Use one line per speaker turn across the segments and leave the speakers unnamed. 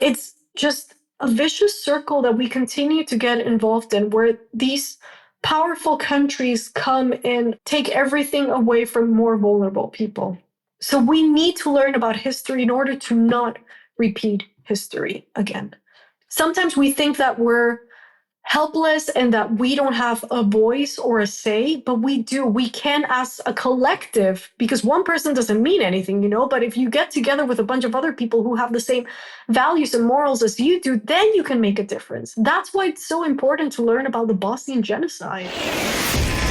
It's just a vicious circle that we continue to get involved in, where these powerful countries come and take everything away from more vulnerable people. So we need to learn about history in order to not repeat history again. Sometimes we think that we're helpless and that we don't have a voice or a say, but we do. We can, as a collective, because one person doesn't mean anything, but if you get together with a bunch of other people who have the same values and morals as you do, then you can make a difference. That's why it's so important to learn about the Bosnian genocide.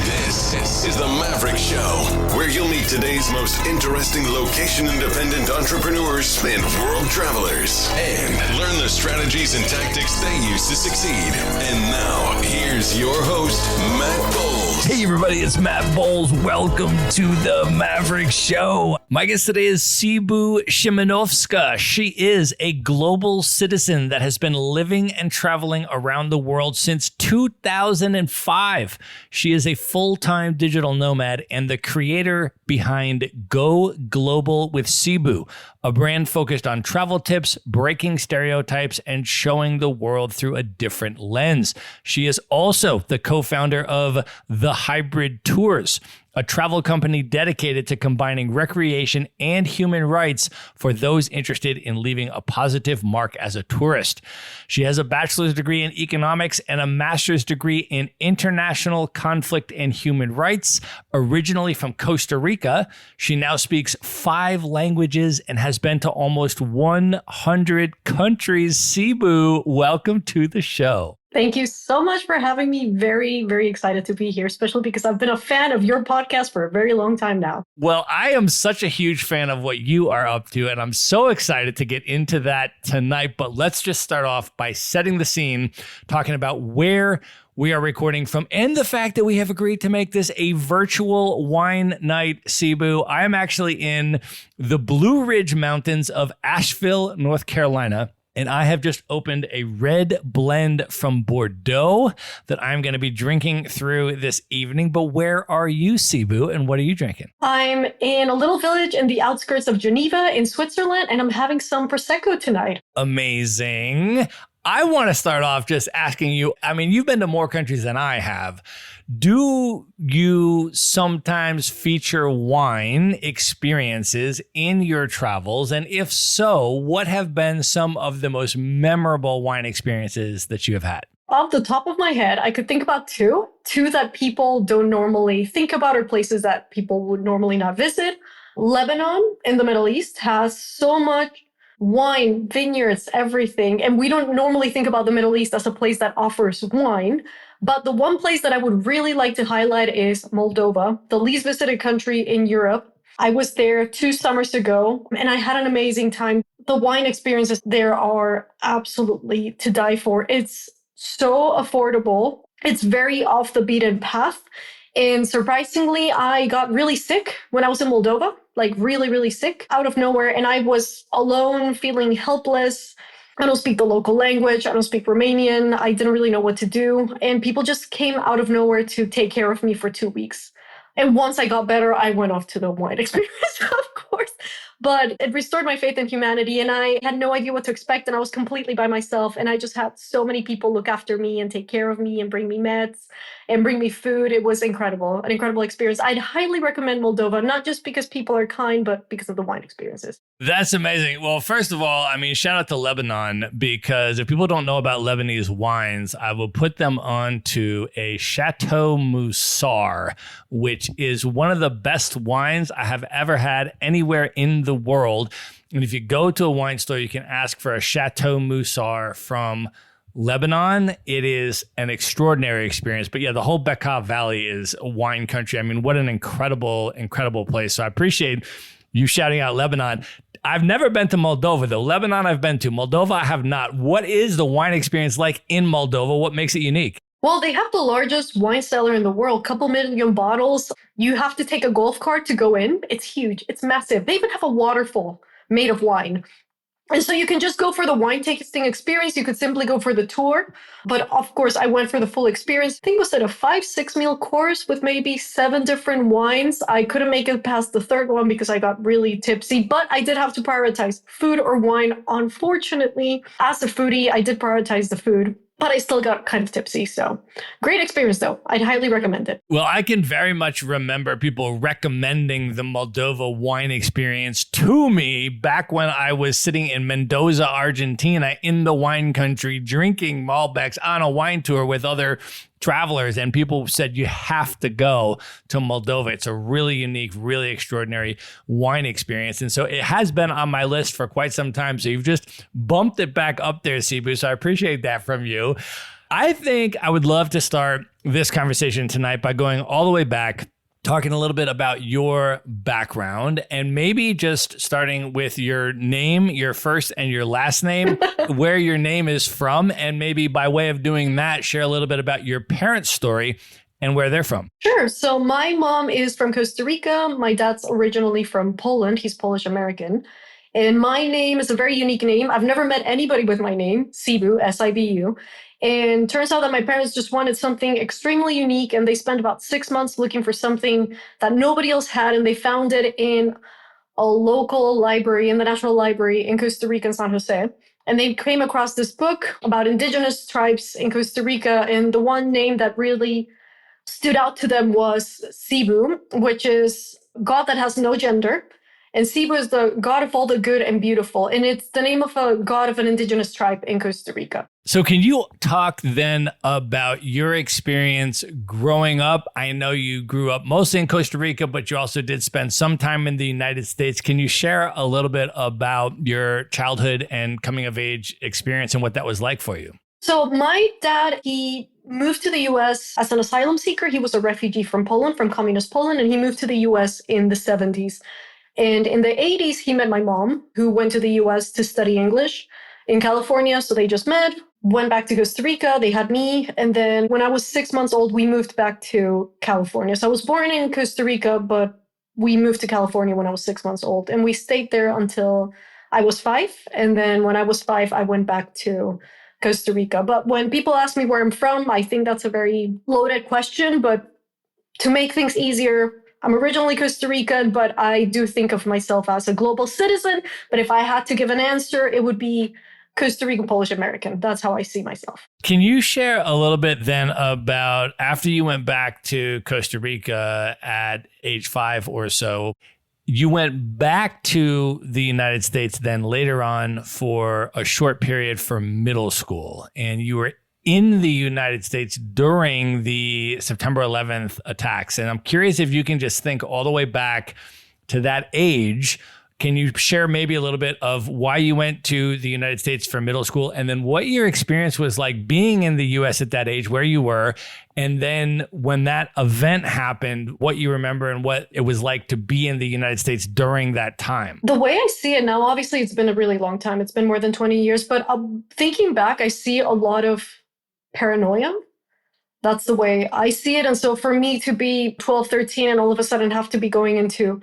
This is the Maverick Show, where you'll meet today's most interesting location-independent entrepreneurs and world travelers, and learn the strategies and tactics they use to succeed. And now, here's your host, Matt Bowles.
Hey everybody, it's Matt Bowles. Welcome to the Maverick Show. My guest today is Sibu Szymanowska. She is a global citizen that has been living and traveling around the world since 2005. She is a full-time digital nomad and the creator behind Go Global with Sibu, a brand focused on travel tips, breaking stereotypes, and showing the world through a different lens. She is also the co-founder of The Hybrid Tours, a travel company dedicated to combining recreation and human rights for those interested in leaving a positive mark as a tourist. She has a bachelor's degree in economics and a master's degree in international conflict and human rights. Originally from Costa Rica, she now speaks 5 languages and has been to almost 100 countries. Sibu, welcome to the show.
Thank you so much for having me. Very, very excited to be here, especially because I've been a fan of your podcast for a very long time now.
Well, I am such a huge fan of what you are up to, and I'm so excited to get into that tonight. But let's just start off by setting the scene, talking about where we are recording from and the fact that we have agreed to make this a virtual wine night, Sibu. I am actually in the Blue Ridge Mountains of Asheville, North Carolina. And I have just opened a red blend from Bordeaux that I'm going to be drinking through this evening. But where are you, Sibu, and what are you drinking?
I'm in a little village in the outskirts of Geneva in Switzerland, and I'm having some Prosecco tonight.
Amazing. I want to start off just asking you, you've been to more countries than I have. Do you sometimes feature wine experiences in your travels? And if so, what have been some of the most memorable wine experiences that you have had?
Off the top of my head, I could think about two that people don't normally think about, or places that people would normally not visit. Lebanon in the Middle East has so much wine, vineyards, everything. And we don't normally think about the Middle East as a place that offers wine. But the one place that I would really like to highlight is Moldova, the least visited country in Europe. I was there 2 summers ago and I had an amazing time. The wine experiences there are absolutely to die for. It's so affordable. It's very off the beaten path. And surprisingly, I got really sick when I was in Moldova, like really, really sick out of nowhere. And I was alone, feeling helpless. I don't speak the local language. I don't speak Romanian. I didn't really know what to do. And people just came out of nowhere to take care of me for 2 weeks. And once I got better, I went off to the wine experience, of course. But it restored my faith in humanity. And I had no idea what to expect. And I was completely by myself. And I just had so many people look after me and take care of me and bring me meds and bring me food. It was incredible, an incredible experience. I'd highly recommend Moldova, not just because people are kind, but because of the wine experiences.
That's amazing. Well, first of all, shout out to Lebanon, because if people don't know about Lebanese wines, I will put them on to a Chateau Moussard, which is one of the best wines I have ever had anywhere in the world. And if you go to a wine store, you can ask for a Chateau Moussard from Lebanon. It is an extraordinary experience. But yeah, the whole Bekaa Valley is a wine country. What an incredible, incredible place. So I appreciate you shouting out Lebanon. I've never been to Moldova, though. Lebanon I've been to. Moldova I have not. What is the wine experience like in Moldova? What makes it unique?
Well, they have the largest wine cellar in the world, couple million bottles. You have to take a golf cart to go in. It's huge. It's massive. They even have a waterfall made of wine. And so you can just go for the wine tasting experience. You could simply go for the tour. But of course, I went for the full experience. I think it was at a 5-6 meal course with maybe 7 different wines. I couldn't make it past the third one because I got really tipsy, but I did have to prioritize food or wine. Unfortunately, as a foodie, I did prioritize the food, but I still got kind of tipsy. So great experience, though. I'd highly recommend it.
Well, I can very much remember people recommending the Moldova wine experience to me back when I was sitting in Mendoza, Argentina, in the wine country, drinking Malbecs on a wine tour with other travelers. And people said, you have to go to Moldova. It's a really unique, really extraordinary wine experience. And so it has been on my list for quite some time. So you've just bumped it back up there, Sibu. So I appreciate that from you. I think I would love to start this conversation tonight by going all the way back, talking a little bit about your background, and maybe just starting with your name, your first and your last name, where your name is from, and maybe by way of doing that, share a little bit about your parents' story and where they're from.
Sure. So my mom is from Costa Rica. My dad's originally from Poland. He's Polish American. And my name is a very unique name. I've never met anybody with my name, Sibu, Sibu. And turns out that my parents just wanted something extremely unique, and they spent about 6 months looking for something that nobody else had, and they found it in a local library, in the National Library in Costa Rica in San Jose. And they came across this book about indigenous tribes in Costa Rica, and the one name that really stood out to them was Sibu, which is God that has no gender. And Sibu is the god of all the good and beautiful. And it's the name of a god of an indigenous tribe in Costa Rica.
So can you talk then about your experience growing up? I know you grew up mostly in Costa Rica, but you also did spend some time in the United States. Can you share a little bit about your childhood and coming of age experience and what that was like for you?
So my dad, he moved to the US as an asylum seeker. He was a refugee from Poland, from communist Poland, and he moved to the US in the 70s. And in the 80s, he met my mom, who went to the US to study English in California. So they just met, went back to Costa Rica, they had me. And then when I was 6 months old, we moved back to California. So I was born in Costa Rica, but we moved to California when I was 6 months old. And we stayed there until I was 5. And then when I was 5, I went back to Costa Rica. But when people ask me where I'm from, I think that's a very loaded question. But to make things easier, I'm originally Costa Rican, but I do think of myself as a global citizen. But if I had to give an answer, it would be Costa Rican Polish American. That's how I see myself.
Can you share a little bit then about after you went back to Costa Rica at age 5 or so, you went back to the United States then later on for a short period for middle school, and you were in the United States during the September 11th attacks. And I'm curious if you can just think all the way back to that age. Can you share maybe a little bit of why you went to the United States for middle school, and then what your experience was like being in the US at that age, where you were, and then when that event happened, what you remember and what it was like to be in the United States during that time?
The way I see it now, obviously it's been a really long time. It's been more than 20 years, but thinking back, I see a lot of paranoia. That's the way I see it. And so for me to be 12, 13 and all of a sudden have to be going into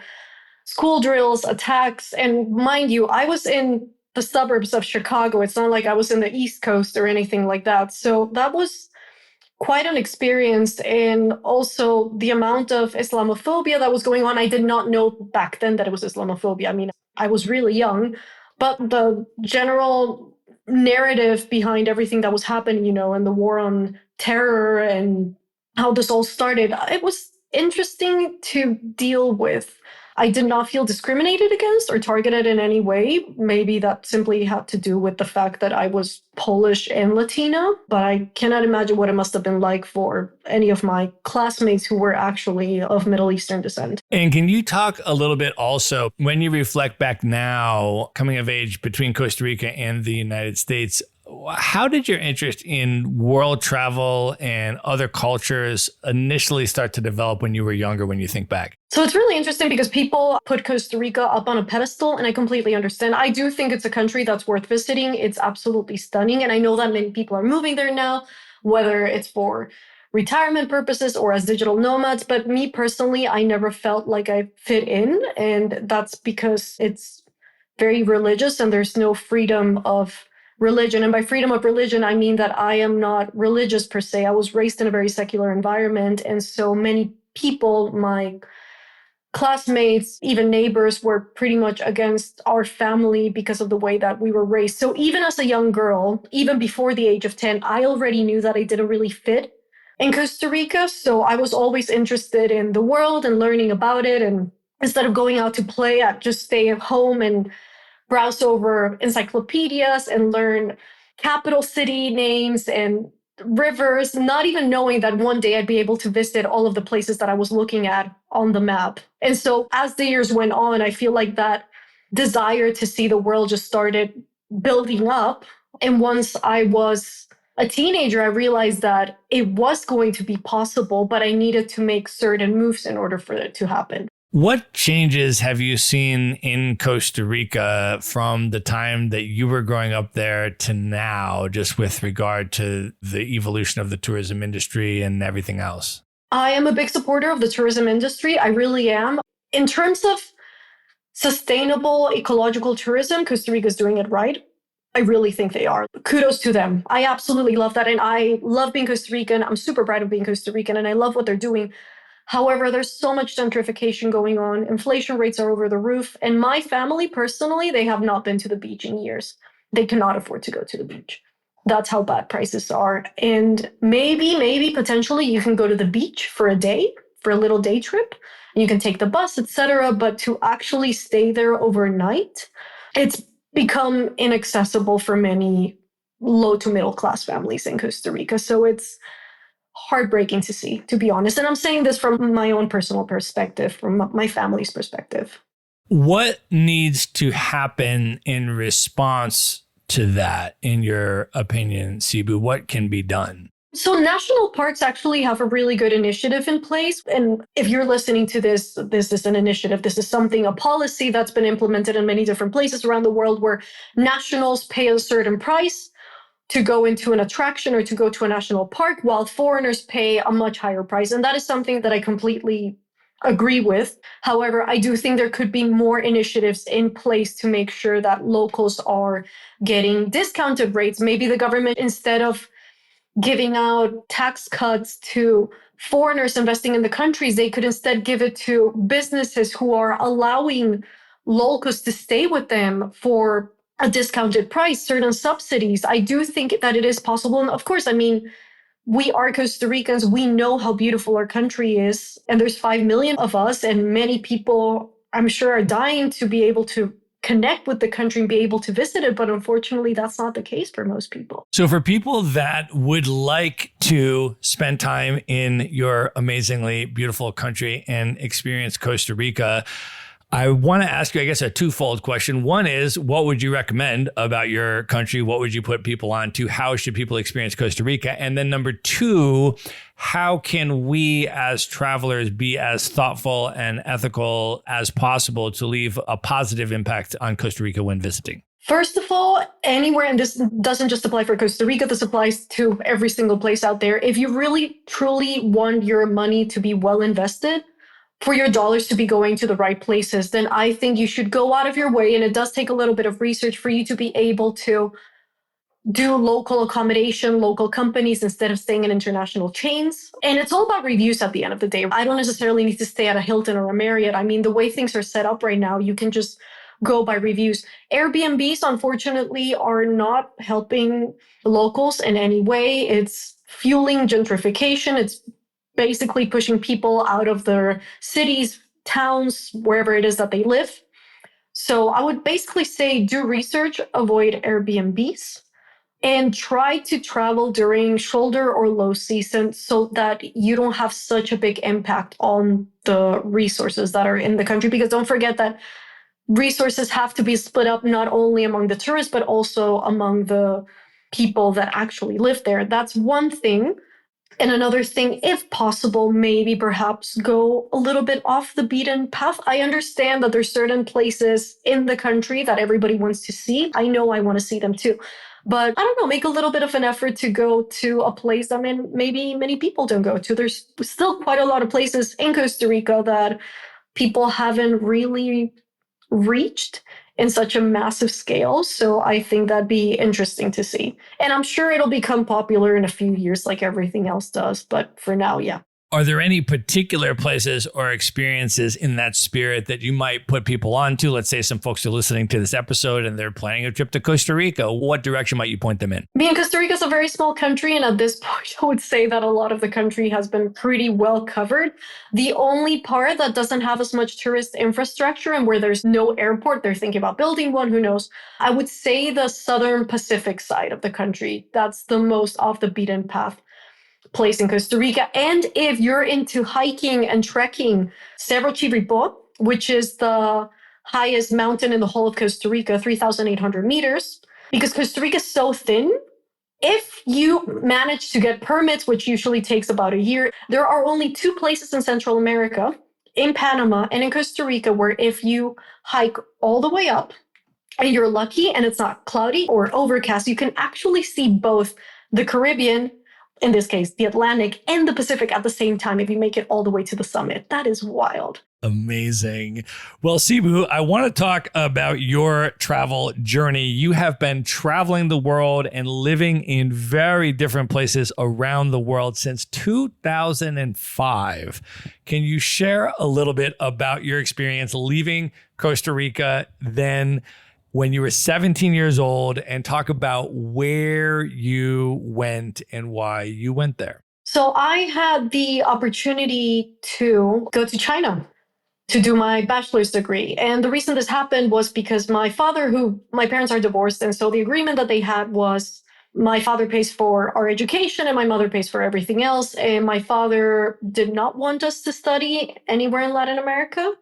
school drills, attacks, and mind you, I was in the suburbs of Chicago. It's not like I was in the East Coast or anything like that. So that was quite an experience. And also the amount of Islamophobia that was going on, I did not know back then that it was Islamophobia. I mean, I was really young, but the general narrative behind everything that was happening, and the war on terror and how this all started, it was interesting to deal with. I did not feel discriminated against or targeted in any way. Maybe that simply had to do with the fact that I was Polish and Latina, but I cannot imagine what it must have been like for any of my classmates who were actually of Middle Eastern descent.
And can you talk a little bit also, when you reflect back now, coming of age between Costa Rica and the United States, how did your interest in world travel and other cultures initially start to develop when you were younger, when you think back?
So it's really interesting because people put Costa Rica up on a pedestal, and I completely understand. I do think it's a country that's worth visiting. It's absolutely stunning. And I know that many people are moving there now, whether it's for retirement purposes or as digital nomads. But me personally, I never felt like I fit in. And that's because it's very religious and there's no freedom of religion. And by freedom of religion, I mean that I am not religious per se. I was raised in a very secular environment. And so many people, my classmates, even neighbors, were pretty much against our family because of the way that we were raised. So even as a young girl, even before the age of 10, I already knew that I didn't really fit in Costa Rica. So I was always interested in the world and learning about it. And instead of going out to play, I'd just stay at home and browse over encyclopedias and learn capital city names and rivers, not even knowing that one day I'd be able to visit all of the places that I was looking at on the map. And so as the years went on, I feel like that desire to see the world just started building up. And once I was a teenager, I realized that it was going to be possible, but I needed to make certain moves in order for it to happen.
What changes have you seen in Costa Rica from the time that you were growing up there to now, just with regard to the evolution of the tourism industry and everything else?
I am a big supporter of the tourism industry. I really am. In terms of sustainable ecological tourism, Costa Rica is doing it right. I really think they are. Kudos to them. I absolutely love that. And I love being Costa Rican. I'm super proud of being Costa Rican and I love what they're doing. However, there's so much gentrification going on. Inflation rates are over the roof. And my family, personally, they have not been to the beach in years. They cannot afford to go to the beach. That's how bad prices are. And maybe, potentially, you can go to the beach for a day, for a little day trip. You can take the bus, etc. But to actually stay there overnight, it's become inaccessible for many low to middle class families in Costa Rica. So it's heartbreaking to see, to be honest. And I'm saying this from my own personal perspective, from my family's perspective.
What needs to happen in response to that, in your opinion, Sibu? What can be done?
So national parks actually have a really good initiative in place. And if you're listening to this, this is an initiative. This is something, a policy that's been implemented in many different places around the world where nationals pay a certain price to go into an attraction or to go to a national park, while foreigners pay a much higher price. And that is something that I completely agree with. However, I do think there could be more initiatives in place to make sure that locals are getting discounted rates. Maybe the government, instead of giving out tax cuts to foreigners investing in the countries, they could instead give it to businesses who are allowing locals to stay with them for a discounted price, certain subsidies. I do think that it is possible. And of course, I mean, we are Costa Ricans. We know how beautiful our country is. And there's 5 million of us. And many people, I'm sure, are dying to be able to connect with the country and be able to visit it. But unfortunately, that's not the case for most people.
So for people that would like to spend time in your amazingly beautiful country and experience Costa Rica, I want to ask you, I guess, a twofold question. One is, what would you recommend about your country? What would you put people on to? How should people experience Costa Rica? And then number two, how can we as travelers be as thoughtful and ethical as possible to leave a positive impact on Costa Rica when visiting?
First of all, anywhere, and this doesn't just apply for Costa Rica, this applies to every single place out there. If you really, truly want your money to be well invested, for your dollars to be going to the right places, then I think you should go out of your way. And it does take a little bit of research for you to be able to do local accommodation, local companies, instead of staying in international chains. And it's all about reviews at the end of the day. I don't necessarily need to stay at a Hilton or a Marriott. I mean, the way things are set up right now, you can just go by reviews. Airbnbs, unfortunately, are not helping locals in any way. It's fueling gentrification. It's basically pushing people out of their cities, towns, wherever it is that they live. So I would basically say do research, avoid Airbnbs, and try to travel during shoulder or low season so that you don't have such a big impact on the resources that are in the country. Because don't forget that resources have to be split up not only among the tourists, but also among the people that actually live there. That's one thing. And another thing, if possible, maybe perhaps go a little bit off the beaten path. I understand that there's certain places in the country that everybody wants to see. I know I want to see them too. But I don't know, make a little bit of an effort to go to a place that maybe many people don't go to. There's still quite a lot of places in Costa Rica that people haven't really reached. in such a massive scale. So I think that'd be interesting to see. And I'm sure it'll become popular in a few years like everything else does. But for now, yeah.
Are there any particular places or experiences in that spirit that you might put people onto? Let's say some folks are listening to this episode and they're planning a trip to Costa Rica. What direction might you point them in?
Costa Rica is a very small country, and at this point, I would say that a lot of the country has been pretty well covered. The only part that doesn't have as much tourist infrastructure and where there's no airport, they're thinking about building one, who knows? I would say the southern Pacific side of the country. That's the most off the beaten path place in Costa Rica. And if you're into hiking and trekking, Cerro Chirripó, which is the highest mountain in the whole of Costa Rica, 3,800 meters, because Costa Rica is so thin, if you manage to get permits, which usually takes about a year, there are only two places in Central America, in Panama and in Costa Rica, where if you hike all the way up and you're lucky and it's not cloudy or overcast, you can actually see both the Caribbean, in this case, the Atlantic and the Pacific at the same time if you make it all the way to the summit. That is wild.
Amazing. Well, Sibu, I want to talk about your travel journey. You have been traveling the world and living in very different places around the world since 2005. Can you share a little bit about your experience leaving Costa Rica then when you were 17 years old and talk about where you went and why you went there?
So I had the opportunity to go to China to do my bachelor's degree. And the reason this happened was because my parents are divorced. And so the agreement that they had was my father pays for our education and my mother pays for everything else. And my father did not want us to study anywhere in Latin America.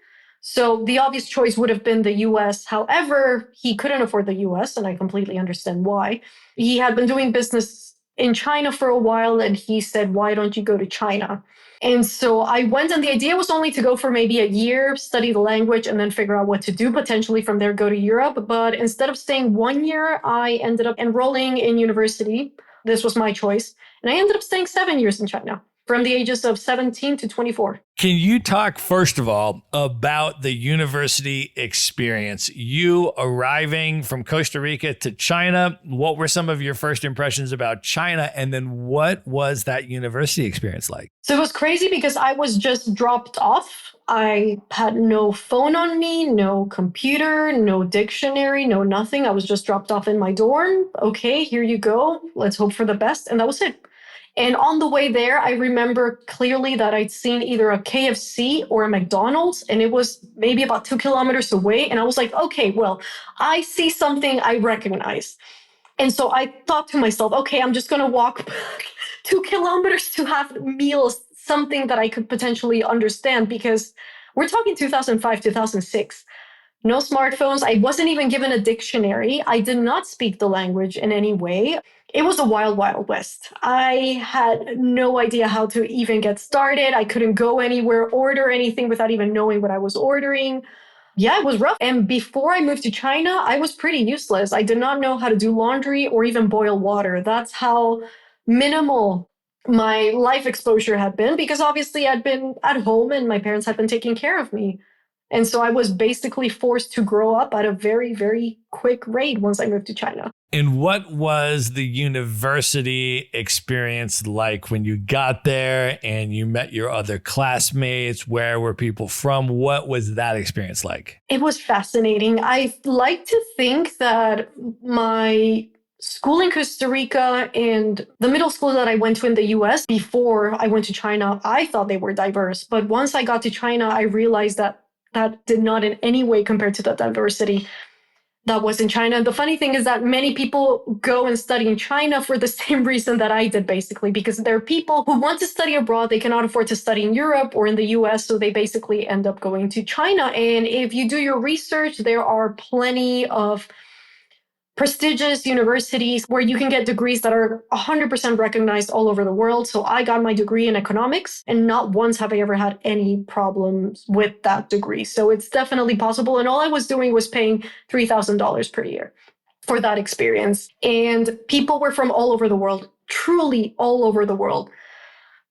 So the obvious choice would have been the US. However, he couldn't afford the US, and I completely understand why. He had been doing business in China for a while, and he said, why don't you go to China? And so I went, and the idea was only to go for maybe a year, study the language, and then figure out what to do, potentially from there go to Europe. But instead of staying 1 year, I ended up enrolling in university. This was my choice. And I ended up staying 7 years in China, from the ages of 17 to 24.
Can you talk, first of all, about the university experience? You arriving from Costa Rica to China, what were some of your first impressions about China? And then what was that university experience like?
So it was crazy because I was just dropped off. I had no phone on me, no computer, no dictionary, no nothing. I was just dropped off in my dorm. Okay, here you go. Let's hope for the best. And that was it. And on the way there, I remember clearly that I'd seen either a KFC or a McDonald's, and it was maybe about 2 kilometers away. And I was like, okay, well, I see something I recognize. And so I thought to myself, okay, I'm just going to walk 2 kilometers to have meals, something that I could potentially understand, because we're talking 2005, 2006. No smartphones. I wasn't even given a dictionary. I did not speak the language in any way. It was a wild, wild west. I had no idea how to even get started. I couldn't go anywhere, order anything without even knowing what I was ordering. Yeah, it was rough. And before I moved to China, I was pretty useless. I did not know how to do laundry or even boil water. That's how minimal my life exposure had been, because obviously I'd been at home and my parents had been taking care of me. And so I was basically forced to grow up at a very, very quick rate once I moved to China.
And what was the university experience like when you got there and you met your other classmates? Where were people from? What was that experience like?
It was fascinating. I like to think that my school in Costa Rica and the middle school that I went to in the US before I went to China, I thought they were diverse. But once I got to China, I realized that did not in any way compare to the diversity that was in China. The funny thing is that many people go and study in China for the same reason that I did, basically, because there are people who want to study abroad. They cannot afford to study in Europe or in the US, so they basically end up going to China. And if you do your research, there are plenty of prestigious universities where you can get degrees that are 100% recognized all over the world. So I got my degree in economics, and not once have I ever had any problems with that degree. So it's definitely possible. And all I was doing was paying $3,000 per year for that experience. And people were from all over the world, truly all over the world.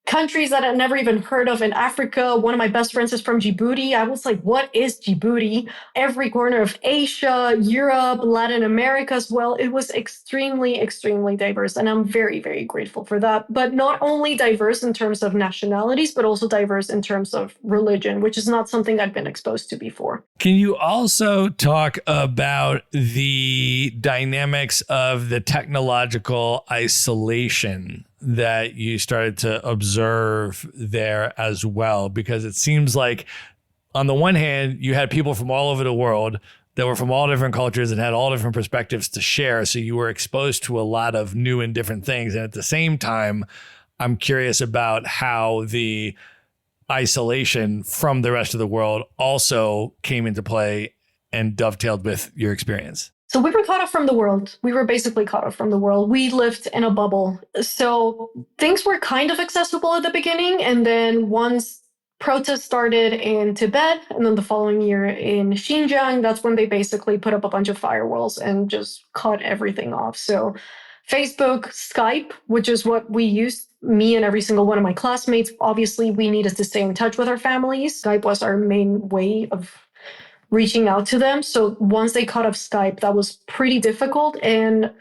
countries that I'd never even heard of in Africa. One of my best friends is from Djibouti. I was like, what is Djibouti? Every corner of Asia, Europe, Latin America as well. It was extremely, extremely diverse. And I'm very, very grateful for that. But not only diverse in terms of nationalities, but also diverse in terms of religion, which is not something I'd been exposed to before.
Can you also talk about the dynamics of the technological isolation that you started to observe there as well? Because it seems like on the one hand, you had people from all over the world that were from all different cultures and had all different perspectives to share. So you were exposed to a lot of new and different things. And at the same time, I'm curious about how the isolation from the rest of the world also came into play and dovetailed with your experience.
So we were cut off from the world. We were basically cut off from the world. We lived in a bubble. So things were kind of accessible at the beginning. And then once protests started in Tibet and then the following year in Xinjiang, that's when they basically put up a bunch of firewalls and just cut everything off. So Facebook, Skype, which is what we used, me and every single one of my classmates, obviously we needed to stay in touch with our families. Skype was our main way of reaching out to them. So once they cut off Skype, that was pretty difficult. And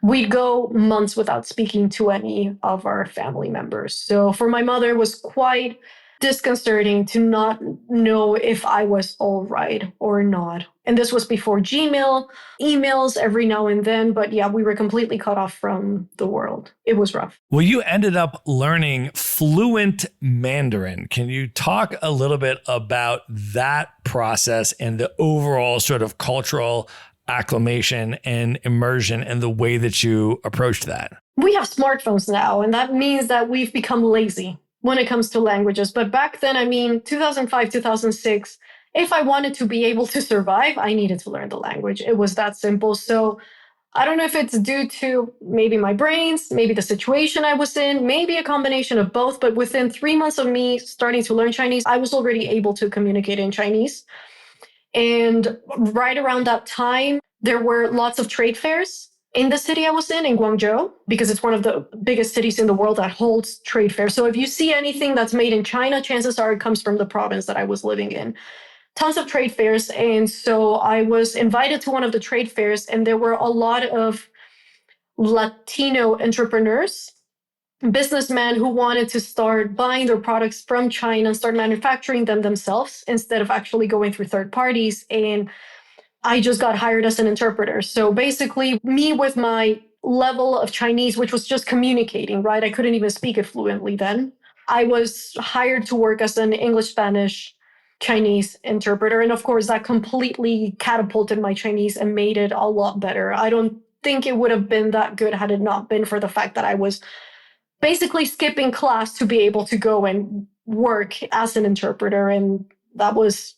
we'd go months without speaking to any of our family members. So for my mother, it was quite disconcerting to not know if I was all right or not. And this was before Gmail, emails every now and then. But yeah, we were completely cut off from the world. It was rough.
Well, you ended up learning fluent Mandarin. Can you talk a little bit about that process and the overall sort of cultural acclimation and immersion and the way that you approached that?
We have smartphones now, and that means that we've become lazy when it comes to languages. But back then, 2005, 2006, if I wanted to be able to survive, I needed to learn the language. It was that simple. So I don't know if it's due to maybe my brains, maybe the situation I was in, maybe a combination of both. But within 3 months of me starting to learn Chinese, I was already able to communicate in Chinese. And right around that time, there were lots of trade fairs in the city I was in Guangzhou, because it's one of the biggest cities in the world that holds trade fairs. So if you see anything that's made in China, chances are it comes from the province that I was living in. Tons of trade fairs. And so I was invited to one of the trade fairs, and there were a lot of Latino entrepreneurs, businessmen who wanted to start buying their products from China and start manufacturing them themselves instead of actually going through third parties. And I just got hired as an interpreter. So basically, me with my level of Chinese, which was just communicating, right? I couldn't even speak it fluently then. I was hired to work as an English, Spanish, Chinese interpreter. And of course, that completely catapulted my Chinese and made it a lot better. I don't think it would have been that good had it not been for the fact that I was basically skipping class to be able to go and work as an interpreter. And that was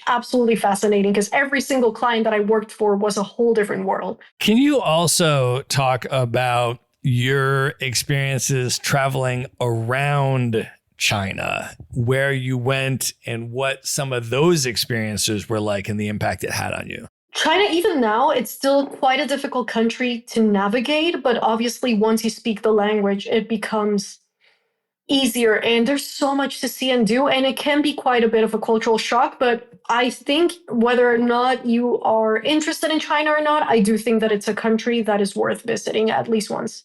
absolutely fascinating because every single client that I worked for was a whole different world.
Can you also talk about your experiences traveling around China, where you went and what some of those experiences were like and the impact it had on you?
China, even now, it's still quite a difficult country to navigate, but obviously once you speak the language, it becomes easier, and there's so much to see and do, and it can be quite a bit of a cultural shock. But I think whether or not you are interested in China or not, I do think that it's a country that is worth visiting at least once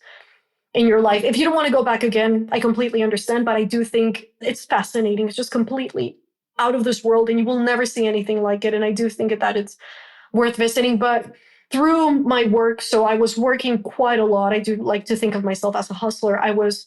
in your life. If you don't want to go back again, I completely understand, but I do think it's fascinating. It's just completely out of this world, and you will never see anything like it. And I do think that it's worth visiting. But through my work, so I was working quite a lot. I do like to think of myself as a hustler. I was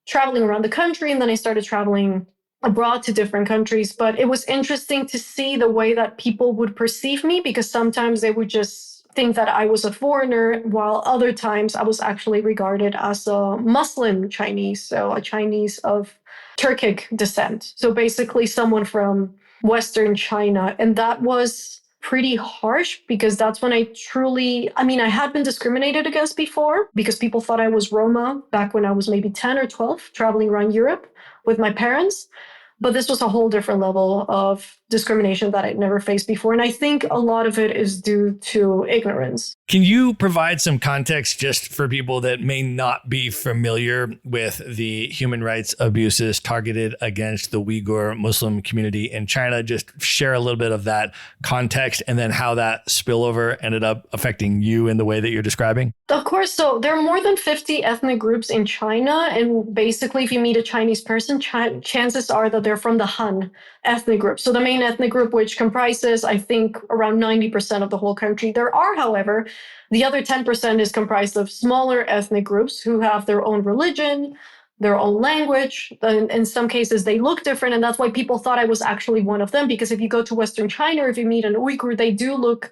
traveling around the country, and then I started traveling abroad to different countries. But it was interesting to see the way that people would perceive me, because sometimes they would just think that I was a foreigner, while other times I was actually regarded as a Muslim Chinese, so a Chinese of Turkic descent. So basically someone from Western China. And that was pretty harsh, because that's when I had been discriminated against before because people thought I was Roma back when I was maybe 10 or 12 traveling around Europe with my parents. But this was a whole different level of discrimination that I'd never faced before. And I think a lot of it is due to ignorance.
Can you provide some context just for people that may not be familiar with the human rights abuses targeted against the Uyghur Muslim community in China? Just share a little bit of that context and then how that spillover ended up affecting you in the way that you're describing.
Of course. So there are more than 50 ethnic groups in China. And basically, if you meet a Chinese person, chances are that they're from the Han ethnic group. So the main ethnic group, which comprises, I think, around 90% of the whole country. There are, however, the other 10% is comprised of smaller ethnic groups who have their own religion, their own language. And in some cases, they look different. And that's why people thought I was actually one of them. Because if you go to Western China, if you meet an Uyghur, they do look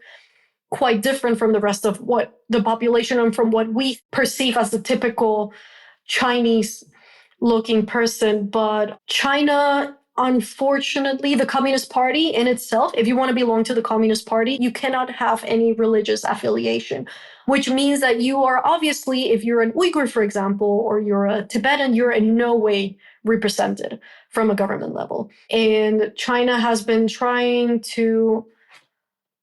quite different from the rest of what the population and from what we perceive as the typical Chinese looking person. But China, unfortunately, the Communist Party in itself, if you want to belong to the Communist Party, you cannot have any religious affiliation, which means that you are obviously, if you're an Uyghur, for example, or you're a Tibetan, you're in no way represented from a government level. And China has been trying to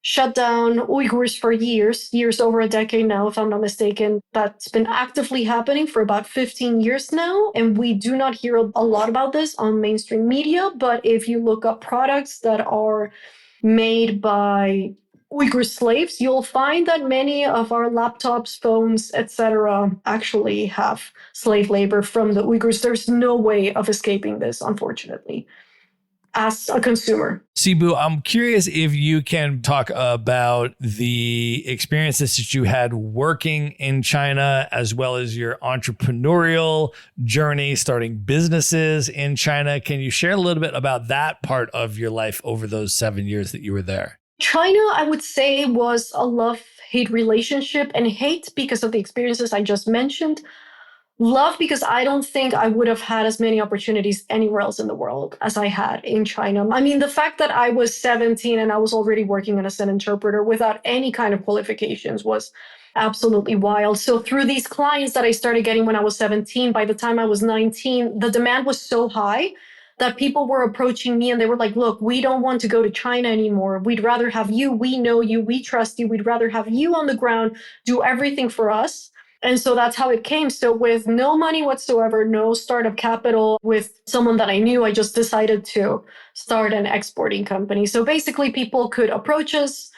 shut down Uyghurs for years over a decade now, if I'm not mistaken. That's been actively happening for about 15 years now. And we do not hear a lot about this on mainstream media. But if you look up products that are made by Uyghur slaves, you'll find that many of our laptops, phones, etc., actually have slave labor from the Uyghurs. There's no way of escaping this, unfortunately, as a consumer.
Sibu, I'm curious if you can talk about the experiences that you had working in China, as well as your entrepreneurial journey, starting businesses in China. Can you share a little bit about that part of your life over those 7 years that you were there?
China, I would say, was a love-hate relationship, and hate because of the experiences I just mentioned. Love, because I don't think I would have had as many opportunities anywhere else in the world as I had in China. I mean, the fact that I was 17 and I was already working as an interpreter without any kind of qualifications was absolutely wild. So through these clients that I started getting when I was 17, by the time I was 19, the demand was so high that people were approaching me and they were like, look, we don't want to go to China anymore. We'd rather have you. We know you. We trust you. We'd rather have you on the ground, do everything for us. And so that's how it came. So with no money whatsoever, no startup capital, with someone that I knew, I just decided to start an exporting company. So basically people could approach us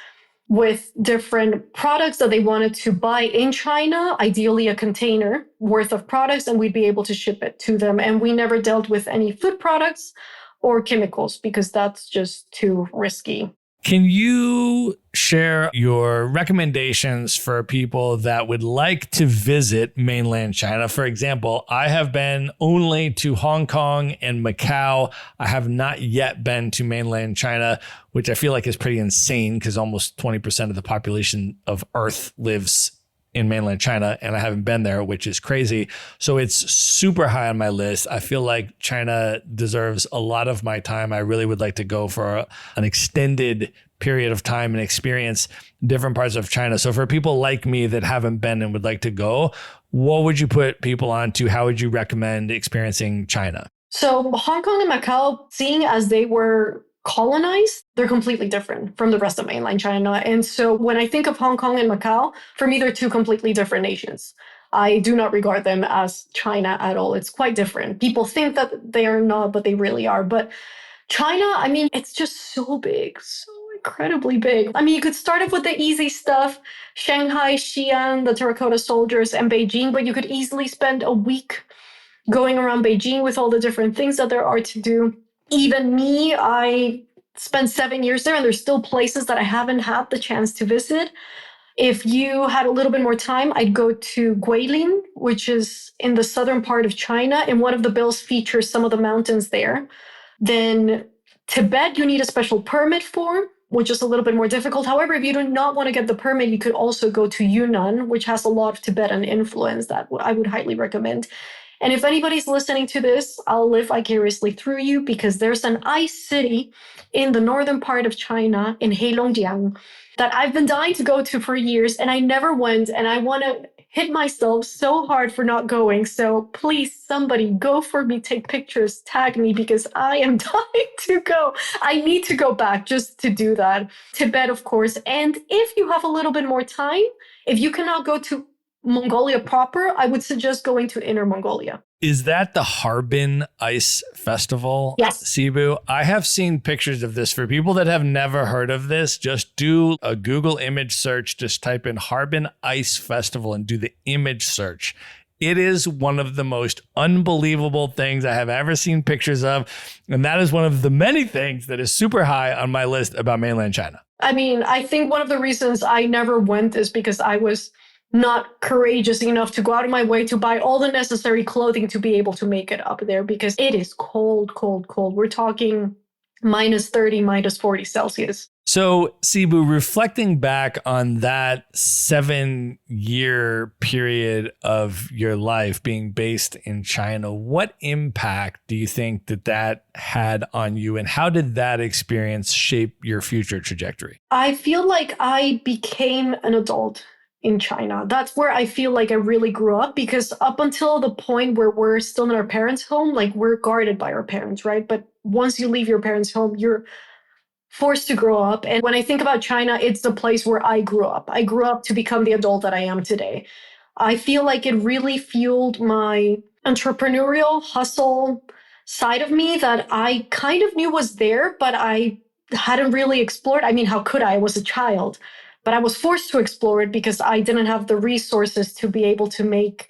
with different products that they wanted to buy in China, ideally a container worth of products, and we'd be able to ship it to them. And we never dealt with any food products or chemicals because that's just too risky.
Can you share your recommendations for people that would like to visit mainland China? For example, I have been only to Hong Kong and Macau. I have not yet been to mainland China, which I feel like is pretty insane because almost 20% of the population of Earth lives in mainland China, and I haven't been there, which is crazy. So it's super high on my list. I feel like China deserves a lot of my time. I really would like to go for an extended period of time and experience different parts of China. So for people like me that haven't been and would like to go, what would you put people on to? How would you recommend experiencing China?
So Hong Kong and Macau, seeing as they were colonized, they're completely different from the rest of mainland China. And so when I think of Hong Kong and Macau, for me, they're two completely different nations. I do not regard them as China at all. It's quite different. People think that they are not, but they really are. But China, I mean, it's just so big, so incredibly big. I mean, you could start off with the easy stuff, Shanghai, Xi'an, the terracotta soldiers, and Beijing, but you could easily spend a week going around Beijing with all the different things that there are to do. Even me, I spent 7 years there, and there's still places that I haven't had the chance to visit. If you had a little bit more time, I'd go to Guilin, which is in the southern part of China, and one of the bills features some of the mountains there. Then Tibet, you need a special permit for, which is a little bit more difficult. However, if you do not want to get the permit, you could also go to Yunnan, which has a lot of Tibetan influence that I would highly recommend. And if anybody's listening to this, I'll live vicariously through you because there's an ice city in the northern part of China in Heilongjiang that I've been dying to go to for years and I never went, and I want to hit myself so hard for not going. So please, somebody go for me, take pictures, tag me, because I am dying to go. I need to go back just to do that. Tibet, of course. And if you have a little bit more time, if you cannot go to Mongolia proper, I would suggest going to Inner Mongolia.
Is that the Harbin Ice Festival?
Yes.
Sibu? I have seen pictures of this. For people that have never heard of this, just do a Google image search. Just type in Harbin Ice Festival and do the image search. It is one of the most unbelievable things I have ever seen pictures of. And that is one of the many things that is super high on my list about mainland China.
I mean, I think one of the reasons I never went is because I was not courageous enough to go out of my way to buy all the necessary clothing to be able to make it up there, because it is cold, cold, cold. We're talking minus 30, minus 40 Celsius.
So, Sibu, reflecting back on that 7-year period of your life being based in China, what impact do you think that had on you, and how did that experience shape your future trajectory?
I feel like I became an adult in China. That's where I feel like I really grew up, because up until the point where we're still in our parents' home, like we're guarded by our parents, right? But once you leave your parents' home, you're forced to grow up. And when I think about China, it's the place where I grew up. I grew up to become the adult that I am today. I feel like it really fueled my entrepreneurial hustle side of me that I kind of knew was there, but I hadn't really explored. I mean, how could I? I was a child. But I was forced to explore it because I didn't have the resources to be able to make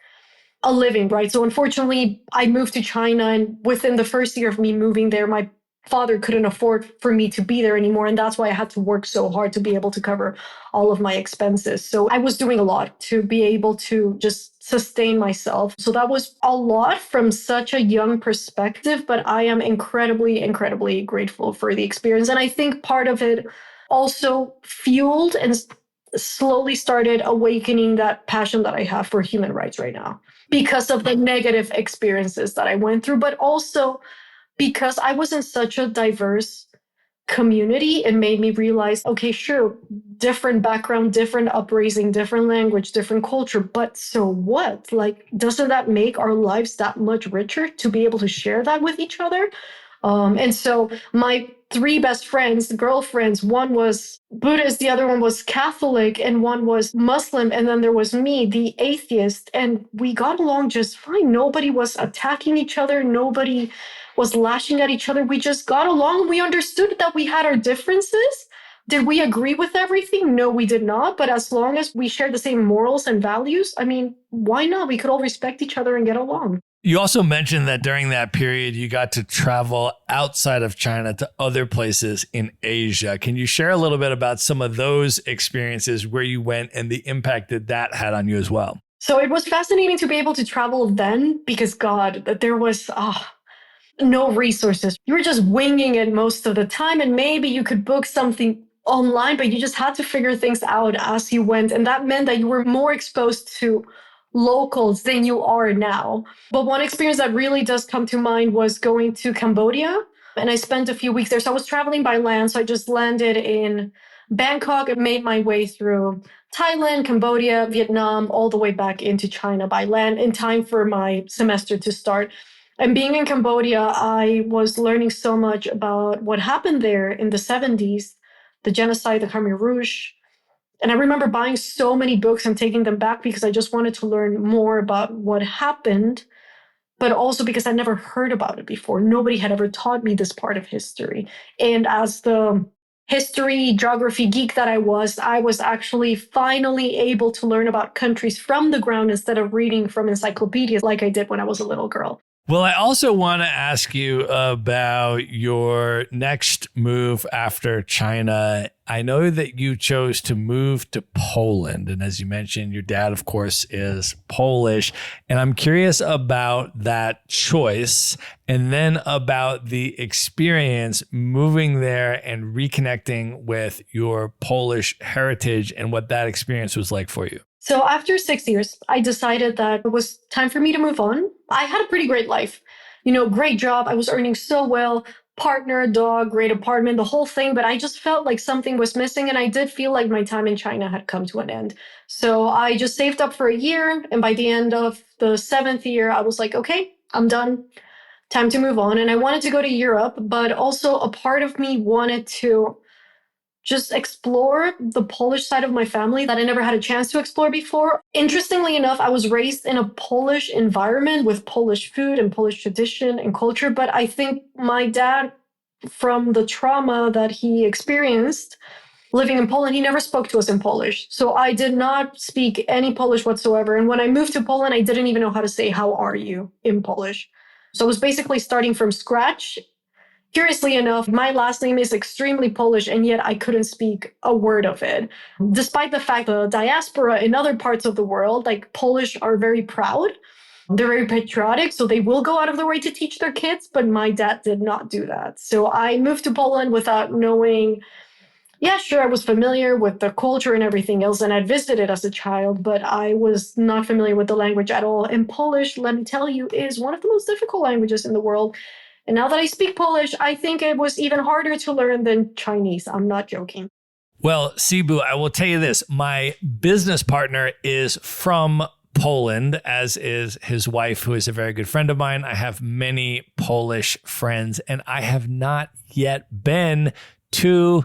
a living, right? So unfortunately, I moved to China, and within the first year of me moving there, my father couldn't afford for me to be there anymore. And that's why I had to work so hard to be able to cover all of my expenses. So I was doing a lot to be able to just sustain myself. So that was a lot from such a young perspective, but I am incredibly, incredibly grateful for the experience. And I think part of it also fueled and slowly started awakening that passion that I have for human rights right now, because of the negative experiences that I went through, but also because I was in such a diverse community. It made me realize, okay, sure, different background, different upraising, different language, different culture, but so what? Like, doesn't that make our lives that much richer to be able to share that with each other? And so my 3 best friends, girlfriends, one was Buddhist, the other one was Catholic, and one was Muslim. And then there was me, the atheist. And we got along just fine. Nobody was attacking each other. Nobody was lashing at each other. We just got along. We understood that we had our differences. Did we agree with everything? No, we did not. But as long as we shared the same morals and values, I mean, why not? We could all respect each other and get along.
You also mentioned that during that period, you got to travel outside of China to other places in Asia. Can you share a little bit about some of those experiences, where you went and the impact that had on you as well?
So it was fascinating to be able to travel then, because God, there was no resources. You were just winging it most of the time, and maybe you could book something online, but you just had to figure things out as you went. And that meant that you were more exposed to locals than you are now. But one experience that really does come to mind was going to Cambodia. And I spent a few weeks there. So I was traveling by land. So I just landed in Bangkok and made my way through Thailand, Cambodia, Vietnam, all the way back into China by land in time for my semester to start. And being in Cambodia, I was learning so much about what happened there in the 70s, the genocide, the Khmer Rouge. And I remember buying so many books and taking them back because I just wanted to learn more about what happened, but also because I never heard about it before. Nobody had ever taught me this part of history. And as the history, geography geek that I was actually finally able to learn about countries from the ground instead of reading from encyclopedias like I did when I was a little girl.
Well, I also want to ask you about your next move after China. I know that you chose to move to Poland. And as you mentioned, your dad, of course, is Polish. And I'm curious about that choice, and then about the experience moving there and reconnecting with your Polish heritage and what that experience was like for you.
So after 6 years, I decided that it was time for me to move on. I had a pretty great life, great job. I was earning so well, partner, dog, great apartment, the whole thing. But I just felt like something was missing. And I did feel like my time in China had come to an end. So I just saved up for a year. And by the end of the 7th year, I was like, okay, I'm done. Time to move on. And I wanted to go to Europe, but also a part of me wanted to just explore the Polish side of my family that I never had a chance to explore before. Interestingly enough, I was raised in a Polish environment with Polish food and Polish tradition and culture. But I think my dad, from the trauma that he experienced living in Poland, he never spoke to us in Polish. So I did not speak any Polish whatsoever. And when I moved to Poland, I didn't even know how to say, "How are you?" in Polish. So I was basically starting from scratch. Curiously enough, my last name is extremely Polish, and yet I couldn't speak a word of it. Despite the fact the diaspora in other parts of the world, like Polish, are very proud. They're very patriotic, so they will go out of their way to teach their kids, but my dad did not do that. So I moved to Poland without knowing. Yeah, sure, I was familiar with the culture and everything else, and I'd visited as a child, but I was not familiar with the language at all. And Polish, let me tell you, is one of the most difficult languages in the world. And now that I speak Polish, I think it was even harder to learn than Chinese. I'm not joking.
Well, Sibu, I will tell you this. My business partner is from Poland, as is his wife, who is a very good friend of mine. I have many Polish friends, and I have not yet been to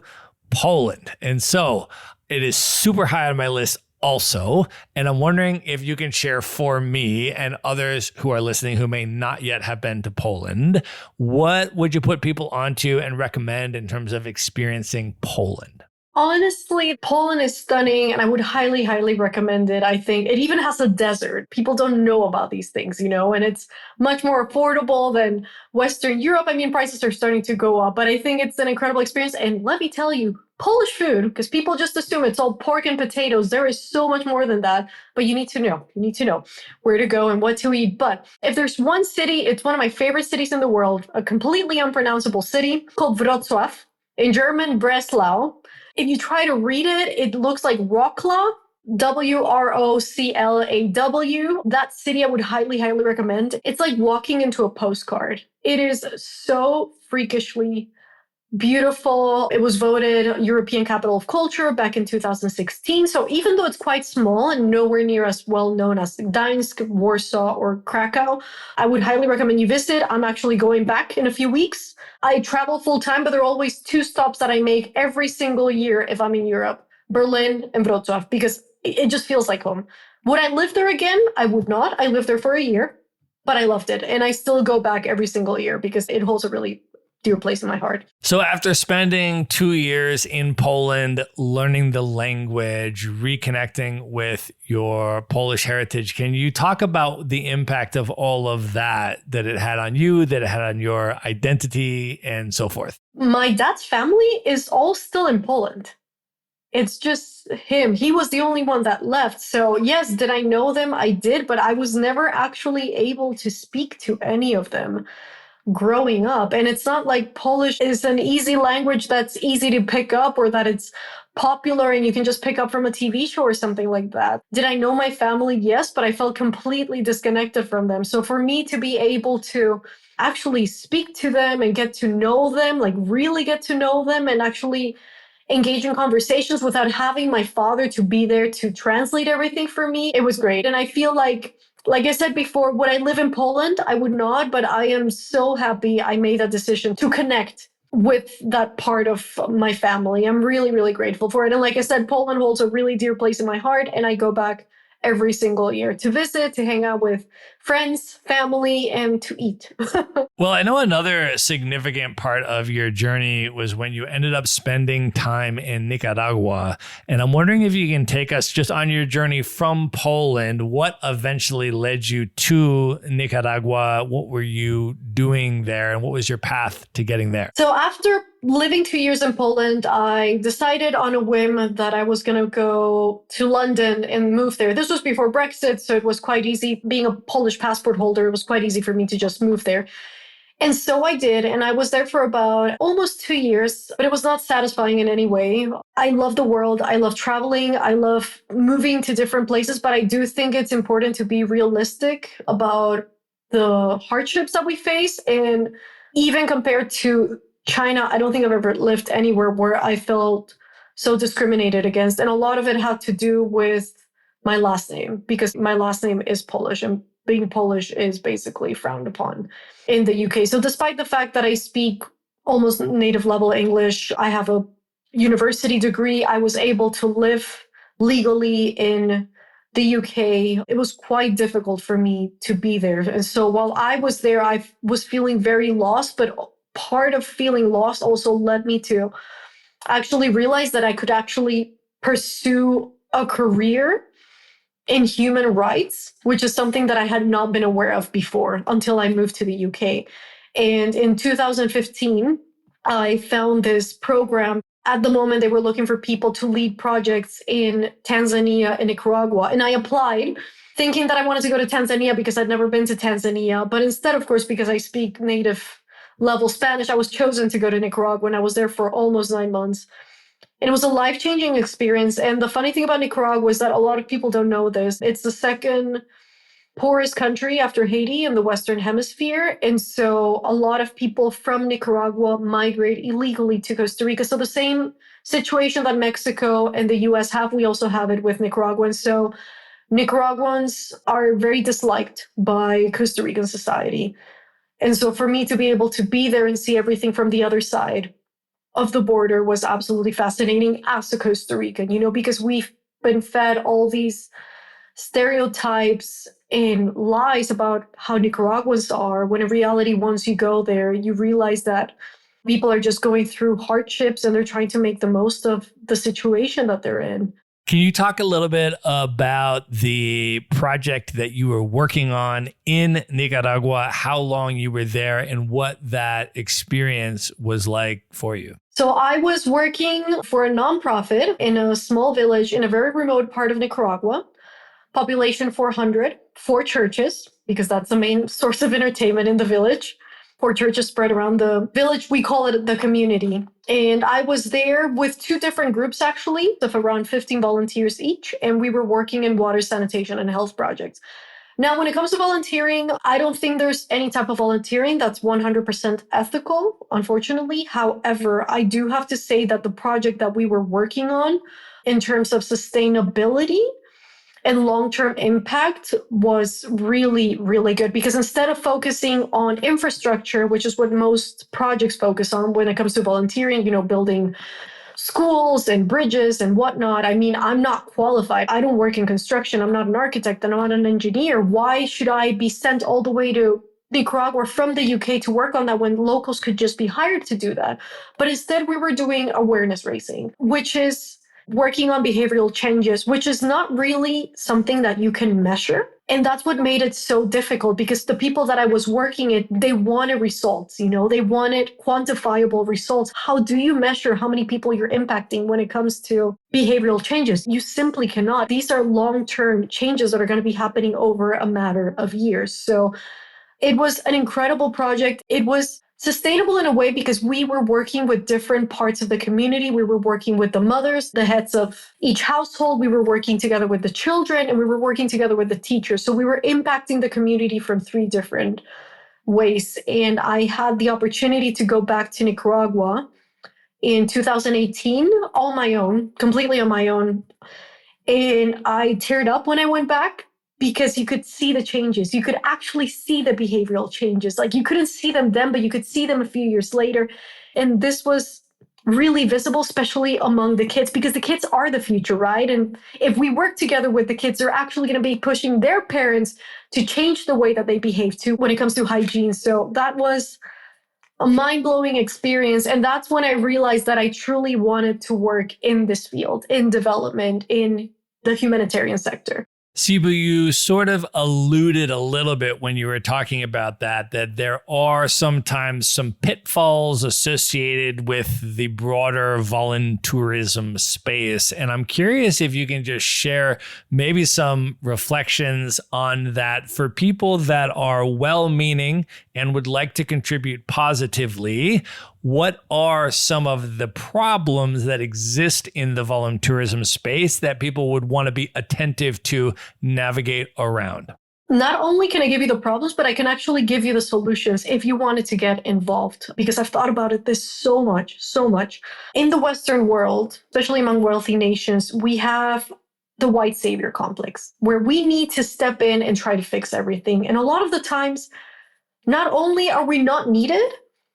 Poland. And so it is super high on my list also. And I'm wondering if you can share for me and others who are listening who may not yet have been to Poland, what would you put people onto and recommend in terms of experiencing Poland?
Honestly, Poland is stunning, and I would highly, highly recommend it. I think it even has a desert. People don't know about these things, and it's much more affordable than Western Europe. I mean, prices are starting to go up, but I think it's an incredible experience. And let me tell you, Polish food, because people just assume it's all pork and potatoes. There is so much more than that, but you need to know. You need to know where to go and what to eat. But if there's one city, it's one of my favorite cities in the world, a completely unpronounceable city called Wrocław, in German, Breslau. If you try to read it, it looks like Wrocław, Wroclaw. That city I would highly, highly recommend. It's like walking into a postcard. It is so freakishly beautiful. It was voted European Capital of Culture back in 2016. So even though it's quite small and nowhere near as well known as Gdańsk, Warsaw, or Krakow, I would highly recommend you visit. I'm actually going back in a few weeks. I travel full time, but there are always 2 stops that I make every single year if I'm in Europe: Berlin and Wrocław, because it just feels like home. Would I live there again? I would not. I lived there for a year, but I loved it. And I still go back every single year because it holds a really dear place in my heart.
So after spending 2 years in Poland, learning the language, reconnecting with your Polish heritage, can you talk about the impact of all of that it had on you, that it had on your identity and so forth?
My dad's family is all still in Poland. It's just him. He was the only one that left. So yes, did I know them? I did, but I was never actually able to speak to any of them growing up. And it's not like Polish is an easy language that's easy to pick up, or that it's popular and you can just pick up from a TV show or something like that. Did I know my family? Yes, but I felt completely disconnected from them. So for me to be able to actually speak to them and get to know them, like really get to know them and actually engage in conversations without having my father to be there to translate everything for me, it was great. And I feel like I said before, would I live in Poland? I would not, but I am so happy I made that decision to connect with that part of my family. I'm really, really grateful for it. And like I said, Poland holds a really dear place in my heart, and I go back every single year to visit, to hang out with friends, family, and to eat.
Well, I know another significant part of your journey was when you ended up spending time in Nicaragua. And I'm wondering if you can take us just on your journey from Poland. What eventually led you to Nicaragua? What were you doing there? And what was your path to getting there?
So after living 2 years in Poland, I decided on a whim that I was going to go to London and move there. This was before Brexit, so it was quite easy. Being a Polish passport holder, it was quite easy for me to just move there. And so I did, and I was there for about almost 2 years, but it was not satisfying in any way. I love the world. I love traveling. I love moving to different places, but I do think it's important to be realistic about the hardships that we face. And even compared to China, I don't think I've ever lived anywhere where I felt so discriminated against. And a lot of it had to do with my last name, because my last name is Polish and being Polish is basically frowned upon in the UK. So despite the fact that I speak almost native level English, I have a university degree, I was able to live legally in the UK. It was quite difficult for me to be there. And so while I was there, I was feeling very lost, but part of feeling lost also led me to actually realize that I could actually pursue a career in human rights, which is something that I had not been aware of before until I moved to the UK. And in 2015, I found this program. At the moment, they were looking for people to lead projects in Tanzania and Nicaragua. And I applied thinking that I wanted to go to Tanzania because I'd never been to Tanzania. But instead, of course, because I speak native level Spanish, I was chosen to go to Nicaragua, and I was there for almost 9 months. And it was a life-changing experience. And the funny thing about Nicaragua is that a lot of people don't know this. It's the second poorest country after Haiti in the Western Hemisphere. And so a lot of people from Nicaragua migrate illegally to Costa Rica. So the same situation that Mexico and the US have, we also have it with Nicaragua. And so Nicaraguans are very disliked by Costa Rican society. And so for me to be able to be there and see everything from the other side of the border was absolutely fascinating as a Costa Rican, because we've been fed all these stereotypes and lies about how Nicaraguans are, when in reality, once you go there, you realize that people are just going through hardships and they're trying to make the most of the situation that they're in.
Can you talk a little bit about the project that you were working on in Nicaragua, how long you were there, and what that experience was like for you?
So I was working for a nonprofit in a small village in a very remote part of Nicaragua, population 400, 4 churches, because that's the main source of entertainment in the village. 4 churches spread around the village. We call it the community. And I was there with 2 different groups, actually, of around 15 volunteers each. And we were working in water, sanitation, and health projects. Now, when it comes to volunteering, I don't think there's any type of volunteering that's 100% ethical, unfortunately. However, I do have to say that the project that we were working on in terms of sustainability and long-term impact was really, really good, because instead of focusing on infrastructure, which is what most projects focus on when it comes to volunteering, building schools and bridges and whatnot. I mean, I'm not qualified. I don't work in construction. I'm not an architect and I'm not an engineer. Why should I be sent all the way to Nicaragua from the UK to work on that when locals could just be hired to do that? But instead, we were doing awareness raising, which is working on behavioral changes, which is not really something that you can measure. And that's what made it so difficult, because the people that I was working with, they wanted results, they wanted quantifiable results. How do you measure how many people you're impacting when it comes to behavioral changes? You simply cannot. These are long-term changes that are going to be happening over a matter of years. So it was an incredible project. It was sustainable in a way because we were working with different parts of the community. We were working with the mothers, the heads of each household. We were working together with the children, and we were working together with the teachers. So we were impacting the community from 3 different ways. And I had the opportunity to go back to Nicaragua in 2018 on my own, completely on my own. And I teared up when I went back, because you could see the changes. You could actually see the behavioral changes. Like, you couldn't see them then, but you could see them a few years later. And this was really visible, especially among the kids, because the kids are the future, right? And if we work together with the kids, they're actually going to be pushing their parents to change the way that they behave too when it comes to hygiene. So that was a mind-blowing experience. And that's when I realized that I truly wanted to work in this field, in development, in the humanitarian sector.
Sibu, you sort of alluded a little bit when you were talking about that there are sometimes some pitfalls associated with the broader voluntourism space. And I'm curious if you can just share maybe some reflections on that for people that are well-meaning and would like to contribute positively. What are some of the problems that exist in the voluntourism space that people would want to be attentive to navigate around?
Not only can I give you the problems, but I can actually give you the solutions if you wanted to get involved. Because I've thought about it this so much, so much. In the Western world, especially among wealthy nations, we have the white savior complex where we need to step in and try to fix everything. And a lot of the times, not only are we not needed,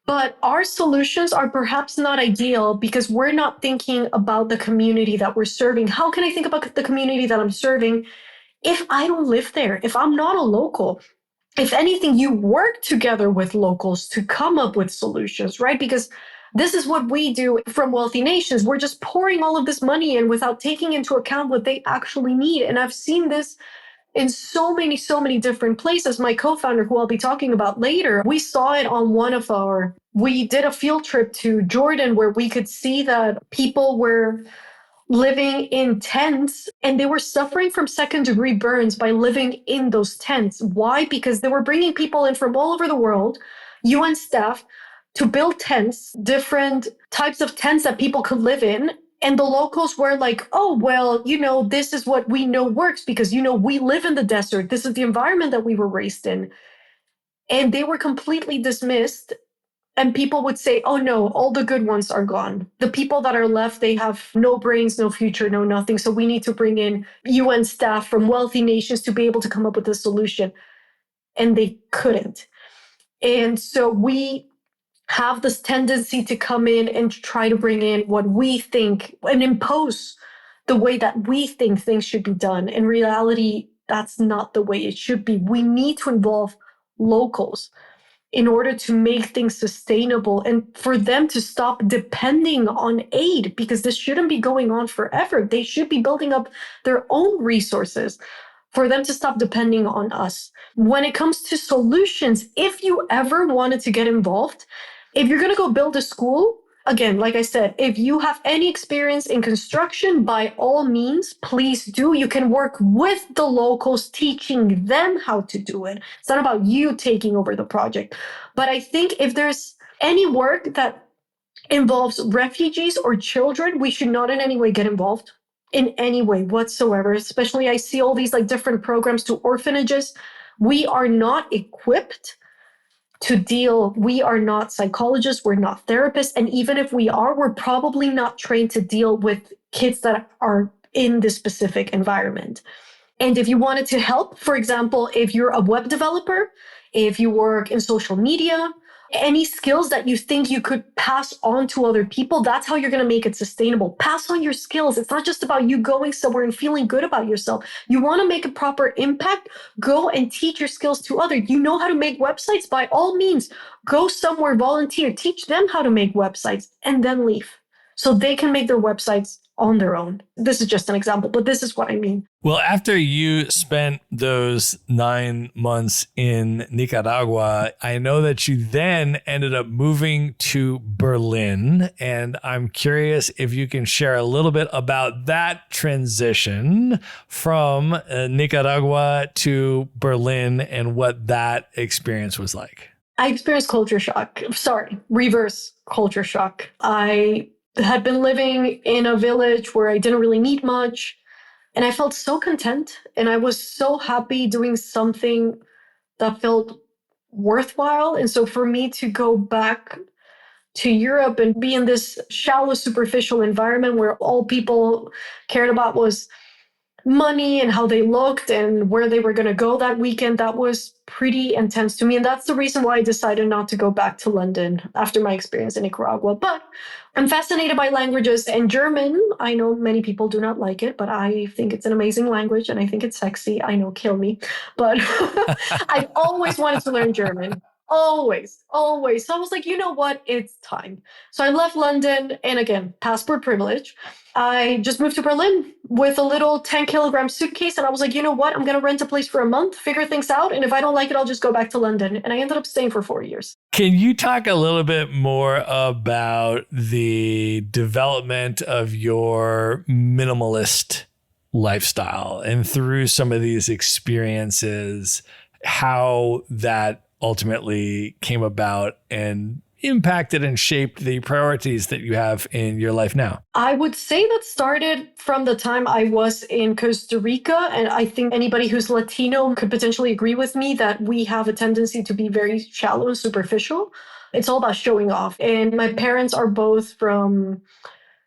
but our solutions are perhaps not ideal because we're not thinking about the community that we're serving. How can I think about the community that I'm serving if I don't live there, if I'm not a local? If anything, you work together with locals to come up with solutions, right? Because this is what we do from wealthy nations. We're just pouring all of this money in without taking into account what they actually need. And I've seen this in so many different places. My co-founder, who I'll be talking about later, we saw it on we did a field trip to Jordan where we could see that people were living in tents and they were suffering from second-degree burns by living in those tents. Why? Because they were bringing people in from all over the world, UN staff, to build tents, different types of tents that people could live in. And the locals were like, oh, well, this is what we know works because, we live in the desert. This is the environment that we were raised in. And they were completely dismissed. And people would say, oh, no, all the good ones are gone. The people that are left, they have no brains, no future, no nothing. So we need to bring in UN staff from wealthy nations to be able to come up with a solution. And they couldn't. And so we have this tendency to come in and try to bring in what we think and impose the way that we think things should be done. In reality, that's not the way it should be. We need to involve locals in order to make things sustainable and for them to stop depending on aid, because this shouldn't be going on forever. They should be building up their own resources for them to stop depending on us. When it comes to solutions, if you ever wanted to get involved, if you're going to go build a school, again, like I said, if you have any experience in construction, by all means, please do. You can work with the locals, teaching them how to do it. It's not about you taking over the project. But I think if there's any work that involves refugees or children, we should not in any way get involved in any way whatsoever. Especially I see all these different programs to orphanages. We are not equipped to deal. We are not psychologists, we're not therapists. And even if we are, we're probably not trained to deal with kids that are in this specific environment. And if you wanted to help, for example, if you're a web developer, if you work in social media, any skills that you think you could pass on to other people, that's how you're going to make it sustainable. Pass on your skills. It's not just about you going somewhere and feeling good about yourself. You want to make a proper impact, go and teach your skills to others. You know how to make websites? By all means, go somewhere, volunteer, teach them how to make websites, and then leave so they can make their websites on their own. This is just an example, but this is what I mean.
Well, after you spent those 9 months in Nicaragua, I know that you then ended up moving to Berlin. And I'm curious if you can share a little bit about that transition from Nicaragua to Berlin and what that experience was like.
I experienced culture shock. Reverse culture shock. I had been living in a village where I didn't really need much. And I felt so content. And I was so happy doing something that felt worthwhile. And so for me to go back to Europe and be in this shallow, superficial environment where all people cared about was money and how they looked and where they were going to go that weekend, that was pretty intense to me. And that's the reason why I decided not to go back to London after my experience in Nicaragua. But I'm fascinated by languages, and German, I know many people do not like it, but I think it's an amazing language and I think it's sexy. I know, kill me. But I always wanted to learn German. Always. So I was like, you know what? It's time. So I left London, and again, passport privilege. I just moved to Berlin with a little 10-kilogram suitcase. And I was like, you know what? I'm going to rent a place for a month, figure things out. And if I don't like it, I'll just go back to London. And I ended up staying for 4 years.
Can you talk a little bit more about the development of your minimalist lifestyle and through some of these experiences, how that ultimately came about and impacted and shaped the priorities that you have in your life now?
I would say that started from the time I was in Costa Rica. And I think anybody who's Latino could potentially agree with me that we have a tendency to be very shallow and superficial. It's all about showing off. And my parents are both from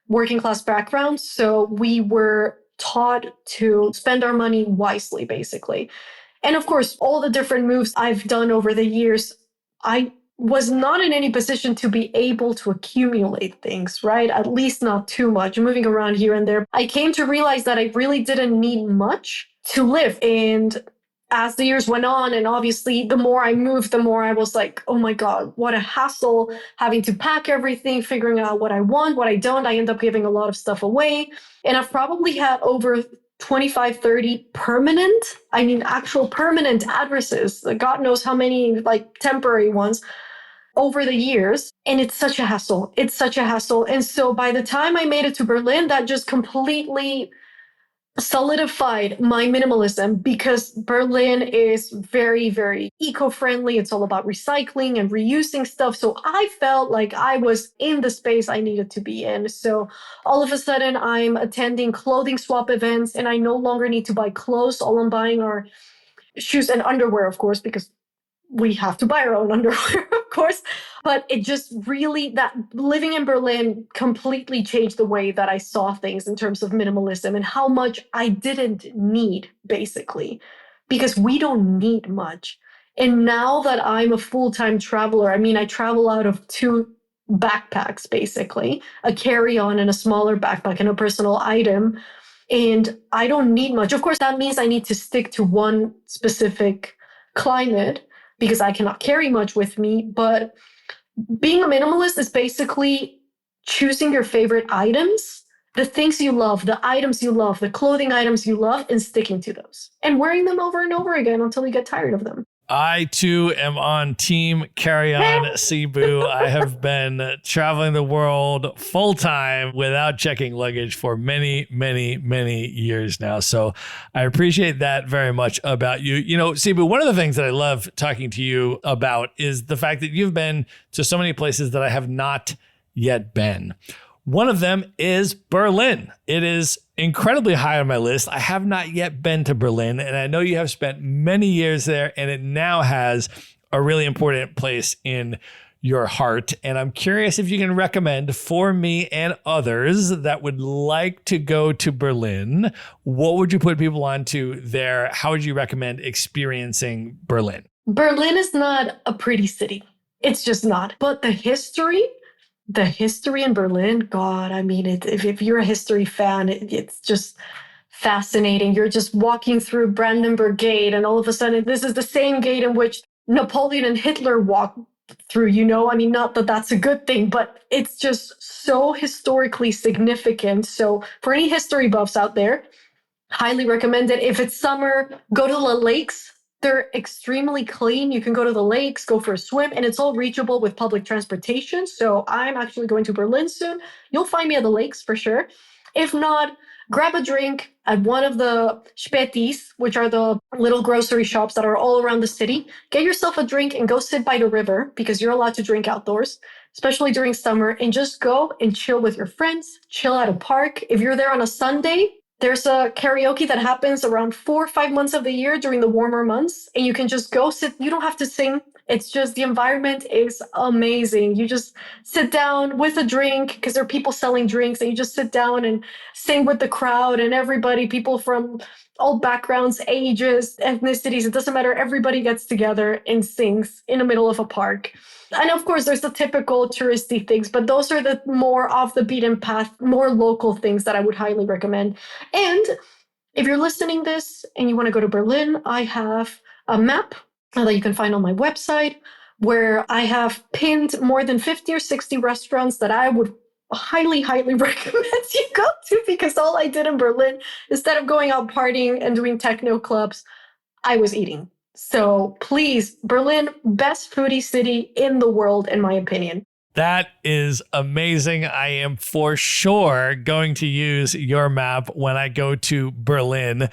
working class backgrounds. So we were taught to spend our money wisely, basically. And of course, all the different moves I've done over the years, I was not in any position to be able to accumulate things, right? At least not too much, moving around here and there. I came to realize that I really didn't need much to live. And as the years went on, and obviously the more I moved, the more I was like, oh my God, what a hassle having to pack everything, figuring out what I want, what I don't. I end up giving a lot of stuff away. And I've probably had over 25, 30 actual permanent addresses. God knows how many like temporary ones over the years. And it's such a hassle. It's such a hassle. And so by the time I made it to Berlin, that just completely solidified my minimalism, because Berlin is very, very eco-friendly. It's all about recycling and reusing stuff. So I felt like I was in the space I needed to be in. So all of a sudden I'm attending clothing swap events, and I no longer need to buy clothes. All I'm buying are shoes and underwear, of course, because we have to buy our own underwear, of course. But it just really, that living in Berlin completely changed the way that I saw things in terms of minimalism and how much I didn't need, basically, because we don't need much. And now that I'm a full-time traveler, I mean, I travel out of 2 backpacks, basically, a carry-on and a smaller backpack and a personal item. And I don't need much. Of course, that means I need to stick to one specific climate, because I cannot carry much with me. But being a minimalist is basically choosing your favorite items, the things you love, the items you love, the clothing items you love, and sticking to those and wearing them over and over again until you get tired of them.
I too am on team carry on Sibu. I have been traveling the world full time without checking luggage for many, many, many years now. So I appreciate that very much about you. You know, Sibu, one of the things that I love talking to you about is the fact that you've been to so many places that I have not yet been. One of them is Berlin. It is incredibly high on my list. I have not yet been to Berlin, and I know you have spent many years there, and it now has a really important place in your heart. And I'm curious if you can recommend for me and others that would like to go to Berlin, what would you put people onto there? How would you recommend experiencing Berlin?
Berlin is not a pretty city. It's just not. But the history in Berlin, God, I mean, if you're a history fan, it's just fascinating. You're just walking through Brandenburg Gate, and all of a sudden, this is the same gate in which Napoleon and Hitler walked through, you know? I mean, not that that's a good thing, but it's just so historically significant. So for any history buffs out there, highly recommend it. If it's summer, go to the lakes. They're extremely clean. You can go to the lakes, go for a swim, and it's all reachable with public transportation. So I'm actually going to Berlin soon. You'll find me at the lakes for sure. If not, grab a drink at one of the Spätis, which are the little grocery shops that are all around the city. Get yourself a drink and go sit by the river, because you're allowed to drink outdoors, especially during summer, and just go and chill with your friends, chill at a park. If you're there on a Sunday, there's a karaoke that happens around 4 or 5 months of the year during the warmer months, and you can just go sit. You don't have to sing. It's just the environment is amazing. You just sit down with a drink, because there are people selling drinks, and you just sit down and sing with the crowd and everybody, people from all backgrounds, ages, ethnicities. It doesn't matter. Everybody gets together and sings in the middle of a park. And of course, there's the typical touristy things, but those are the more off the beaten path, more local things that I would highly recommend. And if you're listening this and you want to go to Berlin, I have a map that you can find on my website where I have pinned more than 50 or 60 restaurants that I would highly, highly recommend you go to, because all I did in Berlin, instead of going out partying and doing techno clubs, I was eating. So please, Berlin, best foodie city in the world, in my opinion.
That is amazing. I am for sure going to use your map when I go to Berlin.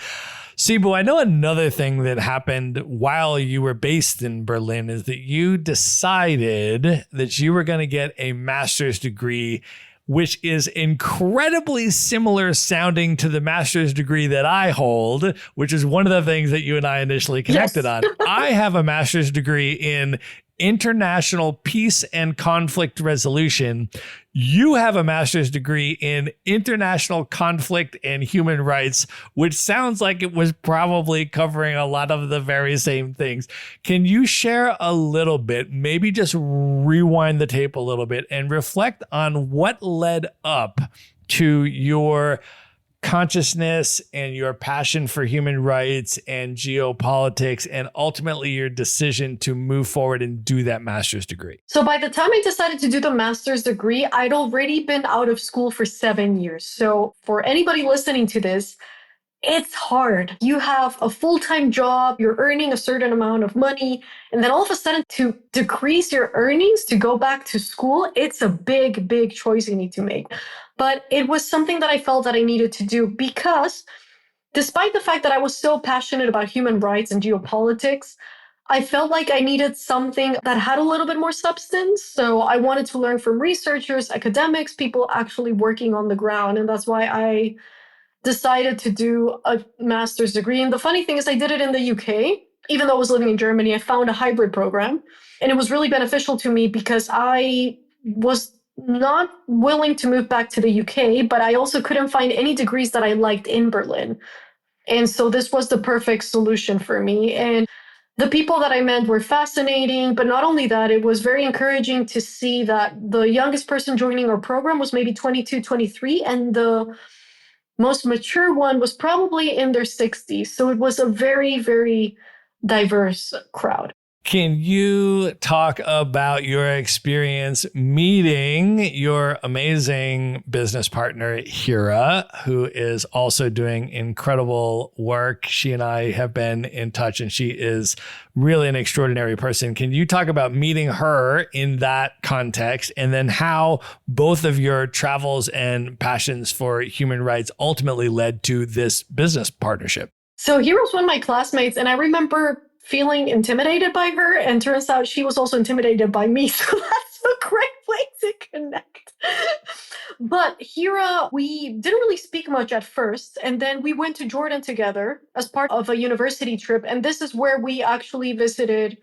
Sibu, I know another thing that happened while you were based in Berlin is that you decided that you were going to get a master's degree, which is incredibly similar sounding to the master's degree that I hold, which is one of the things that you and I initially connected on. I have a master's degree in international peace and conflict resolution. You have a master's degree in international conflict and human rights, which sounds like it was probably covering a lot of the very same things. Can you share a little bit, maybe just rewind the tape a little bit and reflect on what led up to your consciousness and your passion for human rights and geopolitics and ultimately your decision to move forward and do that master's degree?
So by the time I decided to do the master's degree, I'd already been out of school for 7 years. So for anybody listening to this, it's hard. You have a full-time job, you're earning a certain amount of money, and then all of a sudden to decrease your earnings to go back to school, it's a big, big choice you need to make. But it was something that I felt that I needed to do because despite the fact that I was so passionate about human rights and geopolitics, I felt like I needed something that had a little bit more substance. So I wanted to learn from researchers, academics, people actually working on the ground. And that's why I decided to do a master's degree. And the funny thing is I did it in the UK. Even though I was living in Germany, I found a hybrid program. And it was really beneficial to me because I was not willing to move back to the UK, but I also couldn't find any degrees that I liked in Berlin. And so this was the perfect solution for me. And the people that I met were fascinating, but not only that, it was very encouraging to see that the youngest person joining our program was maybe 22, 23, and the most mature one was probably in their 60s. So it was a very, very diverse crowd.
Can you talk about your experience meeting your amazing business partner, Hira, who is also doing incredible work? She and I have been in touch, and she is really an extraordinary person. Can you talk about meeting her in that context, and then how both of your travels and passions for human rights ultimately led to this business partnership?
So Hira was one of my classmates, and I remember feeling intimidated by her, and turns out she was also intimidated by me. So that's a great way to connect. But Hira, we didn't really speak much at first. And then we went to Jordan together as part of a university trip. And this is where we actually visited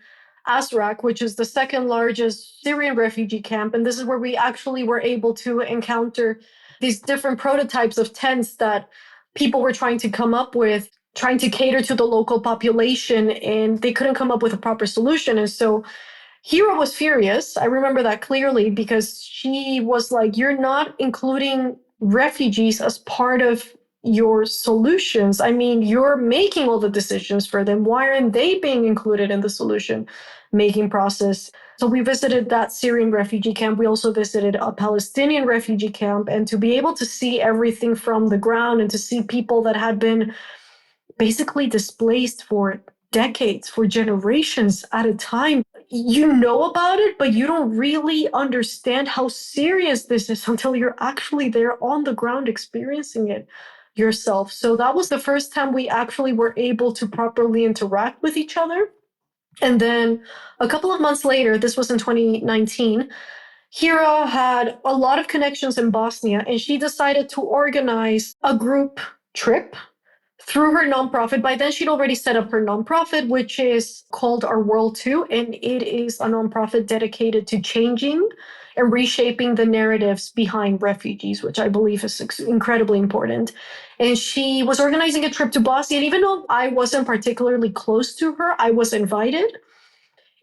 Azraq, which is the second largest Syrian refugee camp. And this is where we actually were able to encounter these different prototypes of tents that people were trying to come up with, trying to cater to the local population, and they couldn't come up with a proper solution. And so Hira was furious. I remember that clearly because she was like, you're not including refugees as part of your solutions. I mean, you're making all the decisions for them. Why aren't they being included in the solution making process? So we visited that Syrian refugee camp. We also visited a Palestinian refugee camp, and to be able to see everything from the ground and to see people that had been basically displaced for decades, for generations at a time. You know about it, but you don't really understand how serious this is until you're actually there on the ground experiencing it yourself. So that was the first time we actually were able to properly interact with each other. And then a couple of months later, this was in 2019, Hira had a lot of connections in Bosnia, and she decided to organize a group trip through her nonprofit. By then, she'd already set up her nonprofit, which is called Our World 2, and it is a nonprofit dedicated to changing and reshaping the narratives behind refugees, which I believe is incredibly important. And she was organizing a trip to Bosnia, and even though I wasn't particularly close to her, I was invited.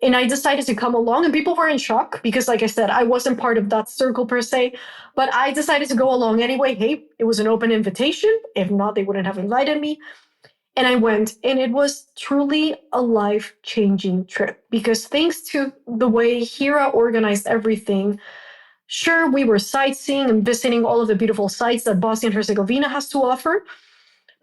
And I decided to come along, and people were in shock because, like I said, I wasn't part of that circle per se, but I decided to go along anyway. Hey, it was an open invitation. If not, they wouldn't have invited me. And I went, and it was truly a life-changing trip because thanks to the way Hira organized everything, sure, we were sightseeing and visiting all of the beautiful sites that Bosnia and Herzegovina has to offer,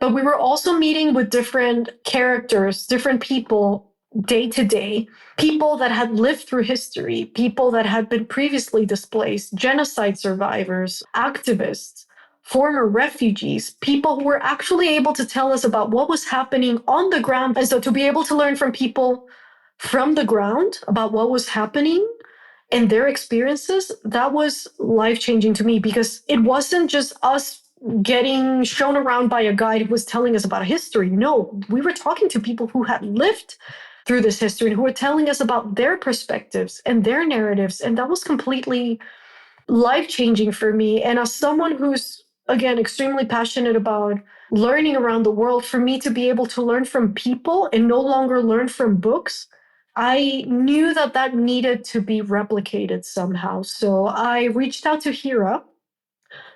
but we were also meeting with different characters, different people, day to day, people that had lived through history, people that had been previously displaced, genocide survivors, activists, former refugees, people who were actually able to tell us about what was happening on the ground. And so to be able to learn from people from the ground about what was happening and their experiences, that was life-changing to me, because it wasn't just us getting shown around by a guide who was telling us about a history. No, we were talking to people who had lived through this history and who were telling us about their perspectives and their narratives. And that was completely life-changing for me. And as someone who's, again, extremely passionate about learning around the world, for me to be able to learn from people and no longer learn from books, I knew that that needed to be replicated somehow. So I reached out to Hira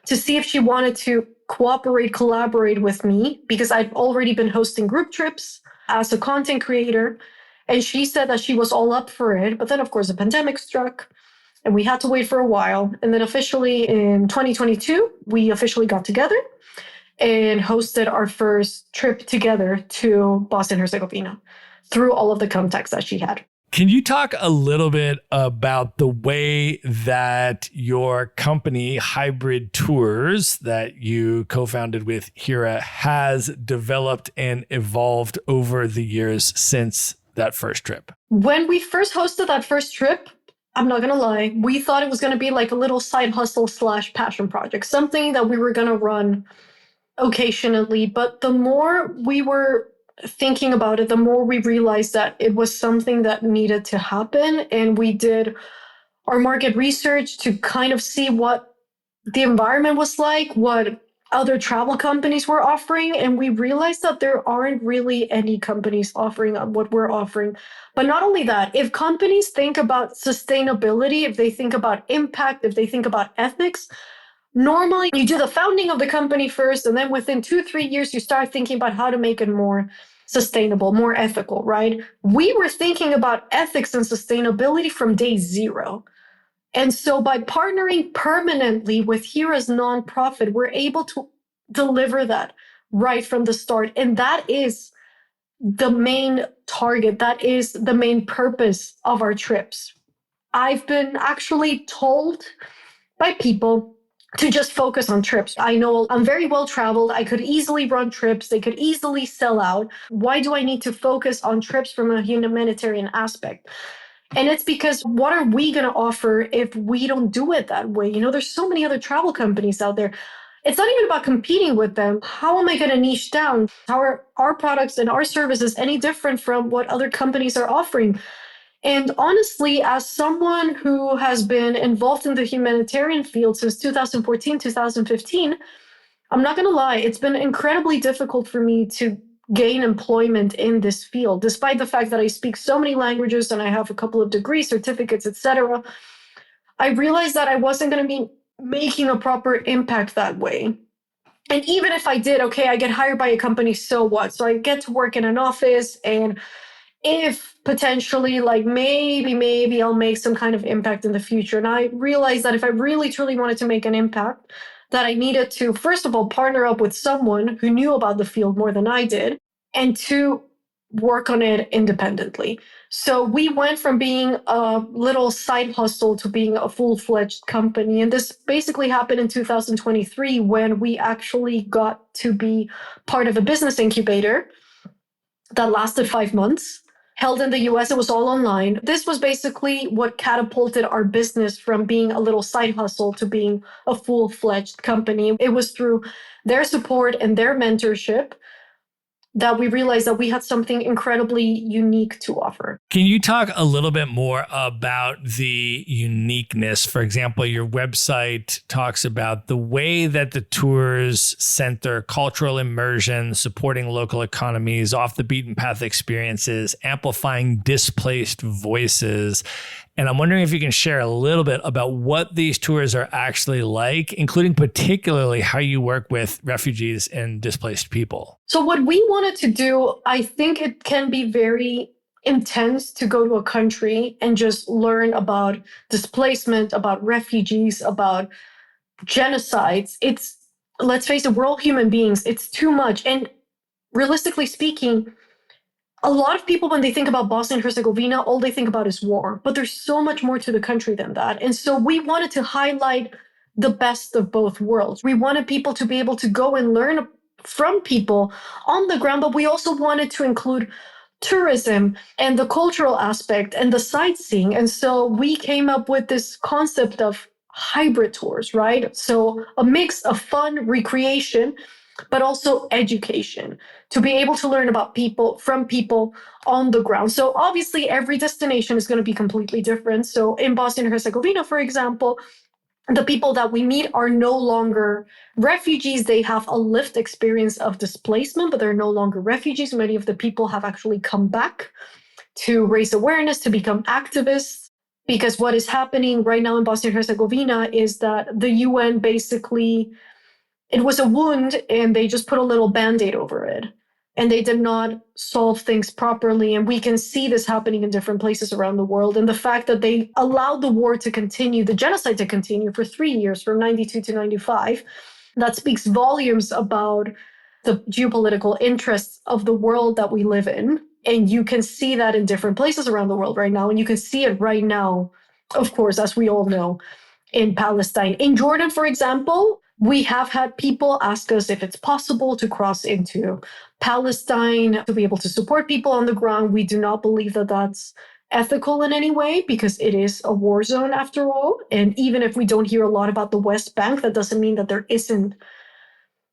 to see if she wanted to collaborate with me, because I've already been hosting group trips as a content creator. And she said that she was all up for it. But then, of course, the pandemic struck and we had to wait for a while. And then officially in 2022, we officially got together and hosted our first trip together to Bosnia and Herzegovina through all of the contacts that she had.
Can you talk a little bit about the way that your company, Hybrid Tours, that you co-founded with Hira, has developed and evolved over the years since that first trip?
When we first hosted that first trip, I'm not going to lie, we thought it was going to be like a little side hustle / passion project, something that we were going to run occasionally. But the more we were thinking about it, the more we realized that it was something that needed to happen. And we did our market research to kind of see what the environment was like, what other travel companies were offering. And we realized that there aren't really any companies offering what we're offering. But not only that, if companies think about sustainability, if they think about impact, if they think about ethics, normally you do the founding of the company first, and then within 2-3 years, you start thinking about how to make it more sustainable, more ethical, right? We were thinking about ethics and sustainability from day zero. And so by partnering permanently with Hira's nonprofit, we're able to deliver that right from the start. And that is the main target. That is the main purpose of our trips. I've been actually told by people to just focus on trips. I know I'm very well traveled. I could easily run trips. They could easily sell out. Why do I need to focus on trips from a humanitarian aspect? And it's because what are we going to offer if we don't do it that way? You know, there's so many other travel companies out there. It's not even about competing with them. How am I going to niche down? How are our products and our services any different from what other companies are offering? And honestly, as someone who has been involved in the humanitarian field since 2014, 2015, I'm not going to lie, it's been incredibly difficult for me to gain employment in this field, despite the fact that I speak so many languages and I have a couple of degrees, certificates, etc. I realized that I wasn't going to be making a proper impact that way. And even if I did, okay, I get hired by a company, so what? So I get to work in an office, and if potentially, like maybe I'll make some kind of impact in the future. And I realized that if I really truly wanted to make an impact, that I needed to, first of all, partner up with someone who knew about the field more than I did, and to work on it independently. So we went from being a little side hustle to being a full-fledged company. And this basically happened in 2023, when we actually got to be part of a business incubator that lasted 5 months. Held in the US, it was all online. This was basically what catapulted our business from being a little side hustle to being a full-fledged company. It was through their support and their mentorship that we realized that we had something incredibly unique to offer.
Can you talk a little bit more about the uniqueness? For example, your website talks about the way that the tours center cultural immersion, supporting local economies, off the beaten path experiences, amplifying displaced voices. And I'm wondering if you can share a little bit about what these tours are actually like, including particularly how you work with refugees and displaced people.
So what we wanted to do, I think it can be very intense to go to a country and just learn about displacement, about refugees, about genocides. It's, let's face it, we're all human beings. It's too much. And realistically speaking, a lot of people, when they think about Bosnia and Herzegovina, all they think about is war. But there's so much more to the country than that. And so we wanted to highlight the best of both worlds. We wanted people to be able to go and learn from people on the ground, but we also wanted to include tourism and the cultural aspect and the sightseeing. And so we came up with this concept of hybrid tours, right? So a mix of fun, recreation, but also education, to be able to learn about people from people on the ground. So obviously every destination is going to be completely different. So in Bosnia and Herzegovina, for example, the people that we meet are no longer refugees. They have a lived experience of displacement, but they're no longer refugees. Many of the people have actually come back to raise awareness, to become activists, because what is happening right now in Bosnia and Herzegovina is that the UN basically, it was a wound and they just put a little Band-Aid over it. And they did not solve things properly. And we can see this happening in different places around the world. And the fact that they allowed the war to continue, the genocide to continue for 3 years, from 92 to 95, that speaks volumes about the geopolitical interests of the world that we live in. And you can see that in different places around the world right now. And you can see it right now, of course, as we all know, in Palestine. In Jordan, for example, we have had people ask us if it's possible to cross into Palestine to be able to support people on the ground. We do not believe that that's ethical in any way, because it is a war zone after all. And even if we don't hear a lot about the West Bank, that doesn't mean that there isn't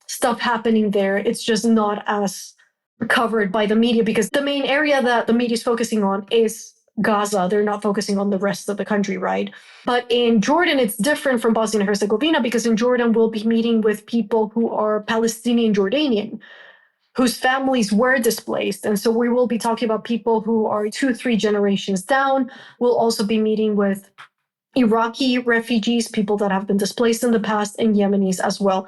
stuff happening there. It's just not as covered by the media, because the main area that the media is focusing on is Gaza. They're not focusing on the rest of the country, right? But in Jordan, it's different from Bosnia and Herzegovina, because in Jordan, we'll be meeting with people who are Palestinian Jordanian, whose families were displaced. And so we will be talking about people who are 2-3 generations down. We'll also be meeting with Iraqi refugees, people that have been displaced in the past, and Yemenis as well.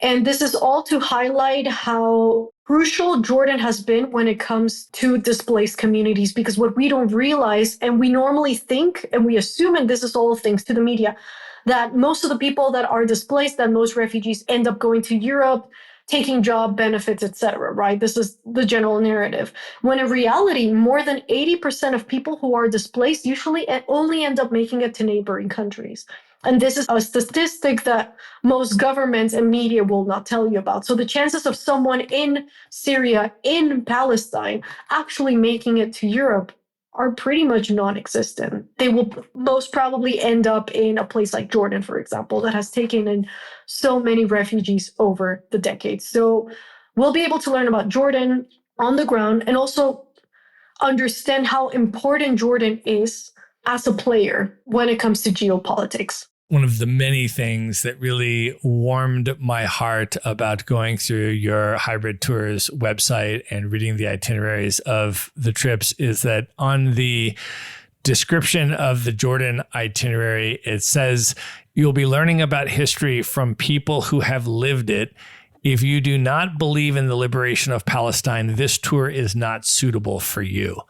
And this is all to highlight how crucial Jordan has been when it comes to displaced communities, because what we don't realize, and we normally think, and we assume, and this is all thanks to the media, that most of the people that are displaced, that most refugees end up going to Europe, taking job benefits, etc., right? This is the general narrative. When in reality, more than 80% of people who are displaced usually only end up making it to neighboring countries. And this is a statistic that most governments and media will not tell you about. So the chances of someone in Syria, in Palestine, actually making it to Europe are pretty much non-existent. They will most probably end up in a place like Jordan, for example, that has taken in so many refugees over the decades. So we'll be able to learn about Jordan on the ground, and also understand how important Jordan is as a player when it comes to geopolitics.
One of the many things that really warmed my heart about going through your Hybrid Tours website and reading the itineraries of the trips is that on the description of the Jordan itinerary, it says you'll be learning about history from people who have lived it. If you do not believe in the liberation of Palestine, this tour is not suitable for you.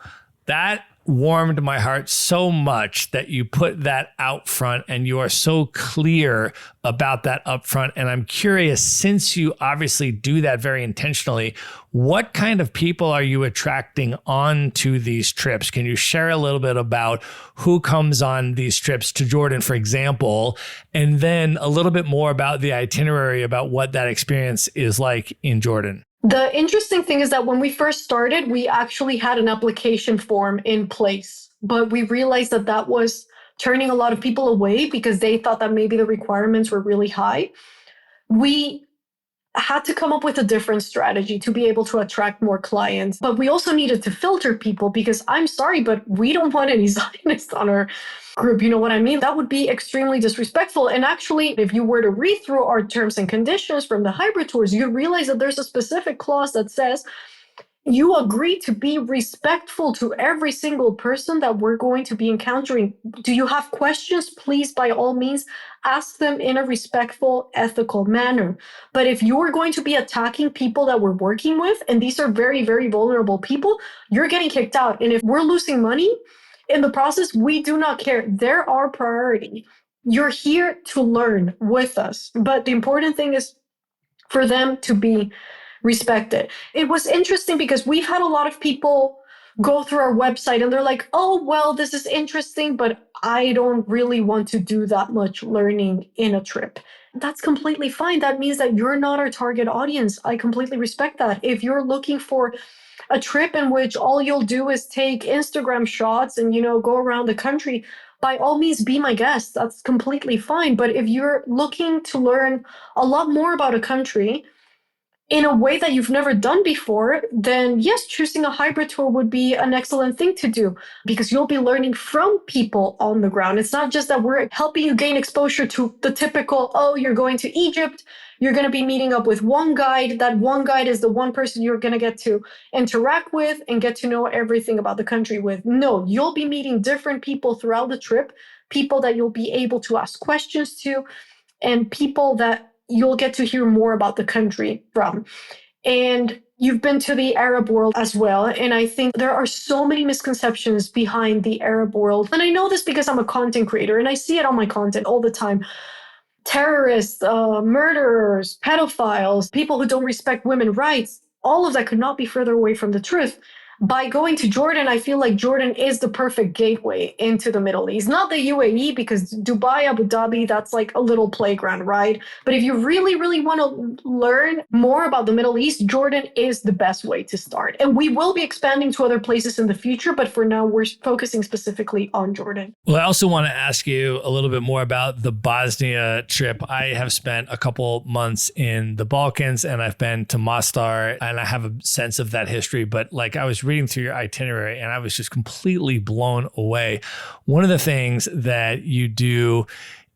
That warmed my heart so much that you put that out front, and you are so clear about that up front. And I'm curious, since you obviously do that very intentionally, what kind of people are you attracting onto these trips? Can you share a little bit about who comes on these trips to Jordan, for example, and then a little bit more about the itinerary, about what that experience is like in Jordan?
The interesting thing is that when we first started, we actually had an application form in place, but we realized that that was turning a lot of people away because they thought that maybe the requirements were really high. We had to come up with a different strategy to be able to attract more clients, but we also needed to filter people, because I'm sorry, but we don't want any Zionists on our group. You know what I mean? That would be extremely disrespectful. And actually, if you were to read through our terms and conditions from the hybrid tours, you realize that there's a specific clause that says you agree to be respectful to every single person that we're going to be encountering. Do you have questions? Please, by all means, ask them in a respectful, ethical manner. But if you're going to be attacking people that we're working with, and these are very, very vulnerable people, you're getting kicked out. And if we're losing money in the process, we do not care. They're our priority. You're here to learn with us. But the important thing is for them to be respected. It was interesting because we've had a lot of people go through our website and they're like, oh, well, this is interesting, but I don't really want to do that much learning in a trip. That's completely fine. That means that you're not our target audience. I completely respect that. If you're looking for a trip in which all you'll do is take Instagram shots and, go around the country, by all means, be my guest. That's completely fine. But if you're looking to learn a lot more about a country in a way that you've never done before, then yes, choosing a hybrid tour would be an excellent thing to do because you'll be learning from people on the ground. It's not just that we're helping you gain exposure to the typical, oh, you're going to Egypt, you're going to be meeting up with one guide. That one guide is the one person you're going to get to interact with and get to know everything about the country with. No, you'll be meeting different people throughout the trip, people that you'll be able to ask questions to, and people that you'll get to hear more about the country from. And you've been to the Arab world as well. And I think there are so many misconceptions behind the Arab world. And I know this because I'm a content creator and I see it on my content all the time. Terrorists, murderers, pedophiles, people who don't respect women's rights, all of that could not be further away from the truth. By going to Jordan, I feel like Jordan is the perfect gateway into the Middle East. Not the UAE, because Dubai, Abu Dhabi, that's like a little playground, right? But if you really, really want to learn more about the Middle East, Jordan is the best way to start. And we will be expanding to other places in the future, but for now, we're focusing specifically on Jordan.
Well, I also want to ask you a little bit more about the Bosnia trip. I have spent a couple months in the Balkans and I've been to Mostar and I have a sense of that history, but like I was reading through your itinerary and I was just completely blown away. One of the things that you do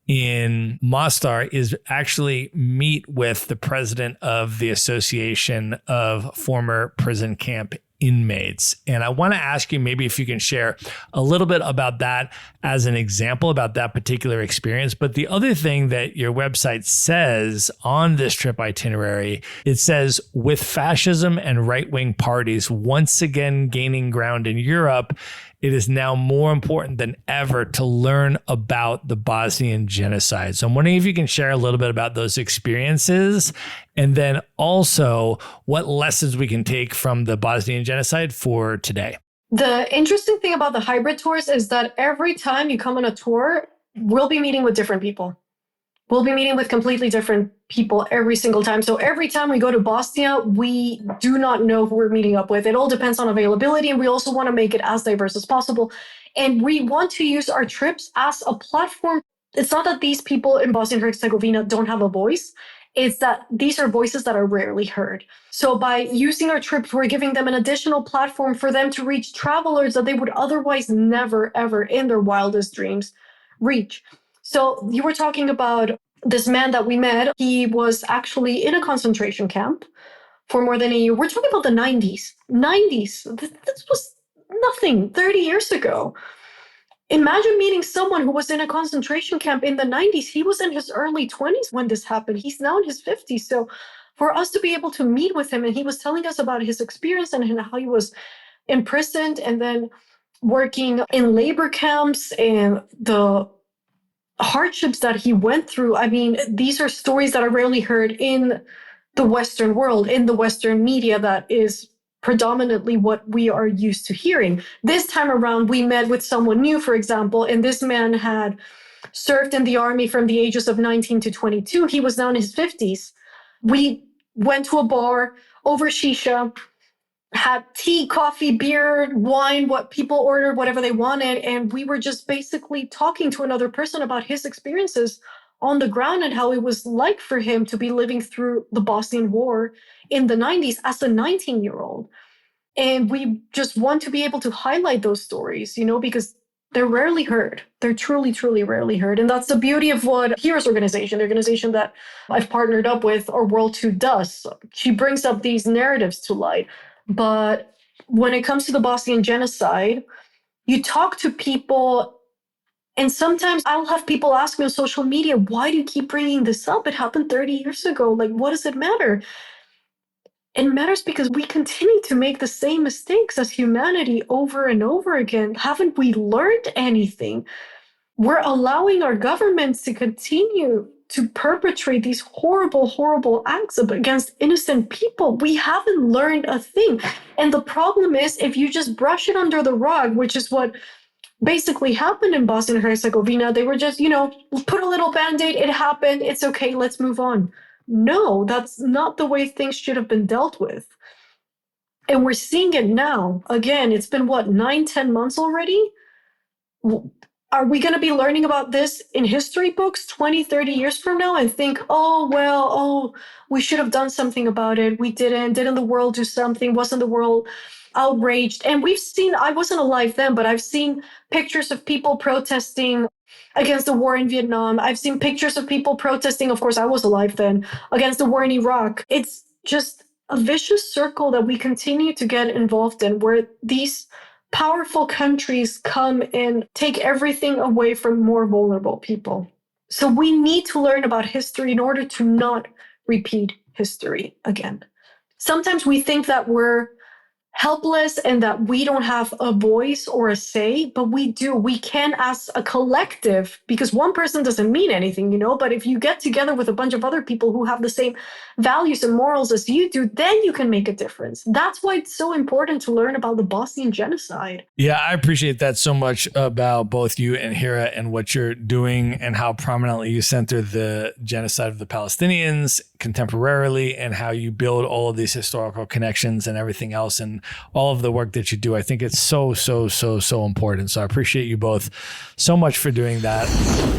in Mostar is actually meet with the president of the Association of Former Prison Camp Inmates. And I want to ask you maybe if you can share a little bit about that as an example about that particular experience. But the other thing that your website says on this trip itinerary, it says, with fascism and right-wing parties once again gaining ground in Europe, it is now more important than ever to learn about the Bosnian genocide. So I'm wondering if you can share a little bit about those experiences and then also what lessons we can take from the Bosnian genocide for today.
The interesting thing about the hybrid tours is that every time you come on a tour, we'll be meeting with different people. We'll be meeting with completely different people every single time. So every time we go to Bosnia, we do not know who we're meeting up with. It all depends on availability. And we also want to make it as diverse as possible. And we want to use our trips as a platform. It's not that these people in Bosnia and Herzegovina don't have a voice. It's that these are voices that are rarely heard. So by using our trips, we're giving them an additional platform for them to reach travelers that they would otherwise never, ever in their wildest dreams reach. So you were talking about this man that we met. He was actually in a concentration camp for more than a year. We're talking about the 90s. 90s. This was nothing 30 years ago. Imagine meeting someone who was in a concentration camp in the 90s. He was in his early 20s when this happened. He's now in his 50s. So for us to be able to meet with him, and he was telling us about his experience and how he was imprisoned and then working in labor camps and the hardships that he went through. I mean, these are stories that are rarely heard in the Western world, in the Western media that is predominantly what we are used to hearing. This time around, we met with someone new, for example, and this man had served in the army from the ages of 19 to 22. He was now in his 50s. We went to a bar over shisha, had tea, coffee, beer, wine, what people ordered, whatever they wanted. And we were just basically talking to another person about his experiences on the ground and how it was like for him to be living through the Bosnian War in the 90s as a 19-year-old. And we just want to be able to highlight those stories, because they're rarely heard. They're truly, truly rarely heard. And that's the beauty of what Heroes Organization, the organization that I've partnered up with, or World 2 does. She brings up these narratives to light. But when it comes to the Bosnian genocide, you talk to people, and sometimes I'll have people ask me on social media, why do you keep bringing this up? It happened 30 years ago. Like, what does it matter? It matters because we continue to make the same mistakes as humanity over and over again. Haven't we learned anything? We're allowing our governments to continue to perpetrate these horrible, horrible acts against innocent people. We haven't learned a thing. And the problem is, if you just brush it under the rug, which is what basically happened in Bosnia and Herzegovina, they were just, put a little band-aid, it happened, it's okay, let's move on. No, that's not the way things should have been dealt with. And we're seeing it now. Again, it's been 9-10 months already? Are we going to be learning about this in history books 20-30 years from now and think, we should have done something about it, we didn't the world do something, wasn't the world outraged? And we've seen, I wasn't alive then, but I've seen pictures of people protesting against the war in Vietnam. I've seen pictures of people protesting, of course I was alive then, against the war in Iraq. It's just a vicious circle that we continue to get involved in, where these powerful countries come and take everything away from more vulnerable people. So we need to learn about history in order to not repeat history again. Sometimes we think that we're helpless and that we don't have a voice or a say, but we do. We can, as a collective, because one person doesn't mean anything, but if you get together with a bunch of other people who have the same values and morals as you do, then you can make a difference. That's why it's so important to learn about the Bosnian genocide.
Yeah, I appreciate that so much about both you and Hira and what you're doing and how prominently you center the genocide of the Palestinians contemporarily and how you build all of these historical connections and everything else and all of the work that you do. I think it's so important. So I appreciate you both so much for doing that.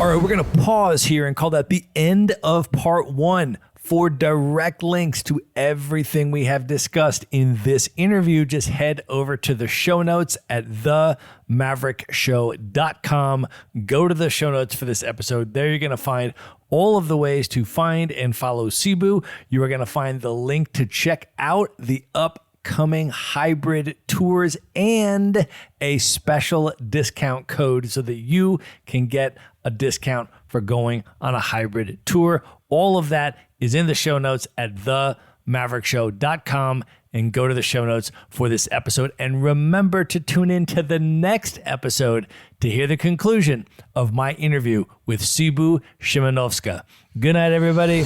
All right, we're going to pause here and call that the end of part 1. For direct links to everything we have discussed in this interview, just head over to the show notes at themaverickshow.com. Go to the show notes for this episode. There you're going to find all of the ways to find and follow Sibu. You are going to find the link to check out the upcoming hybrid tours and a special discount code so that you can get a discount for going on a hybrid tour. All of that is in the show notes at themaverickshow.com, and go to the show notes for this episode. And remember to tune in to the next episode to hear the conclusion of my interview with Sibu Szymanowska. Good night, everybody.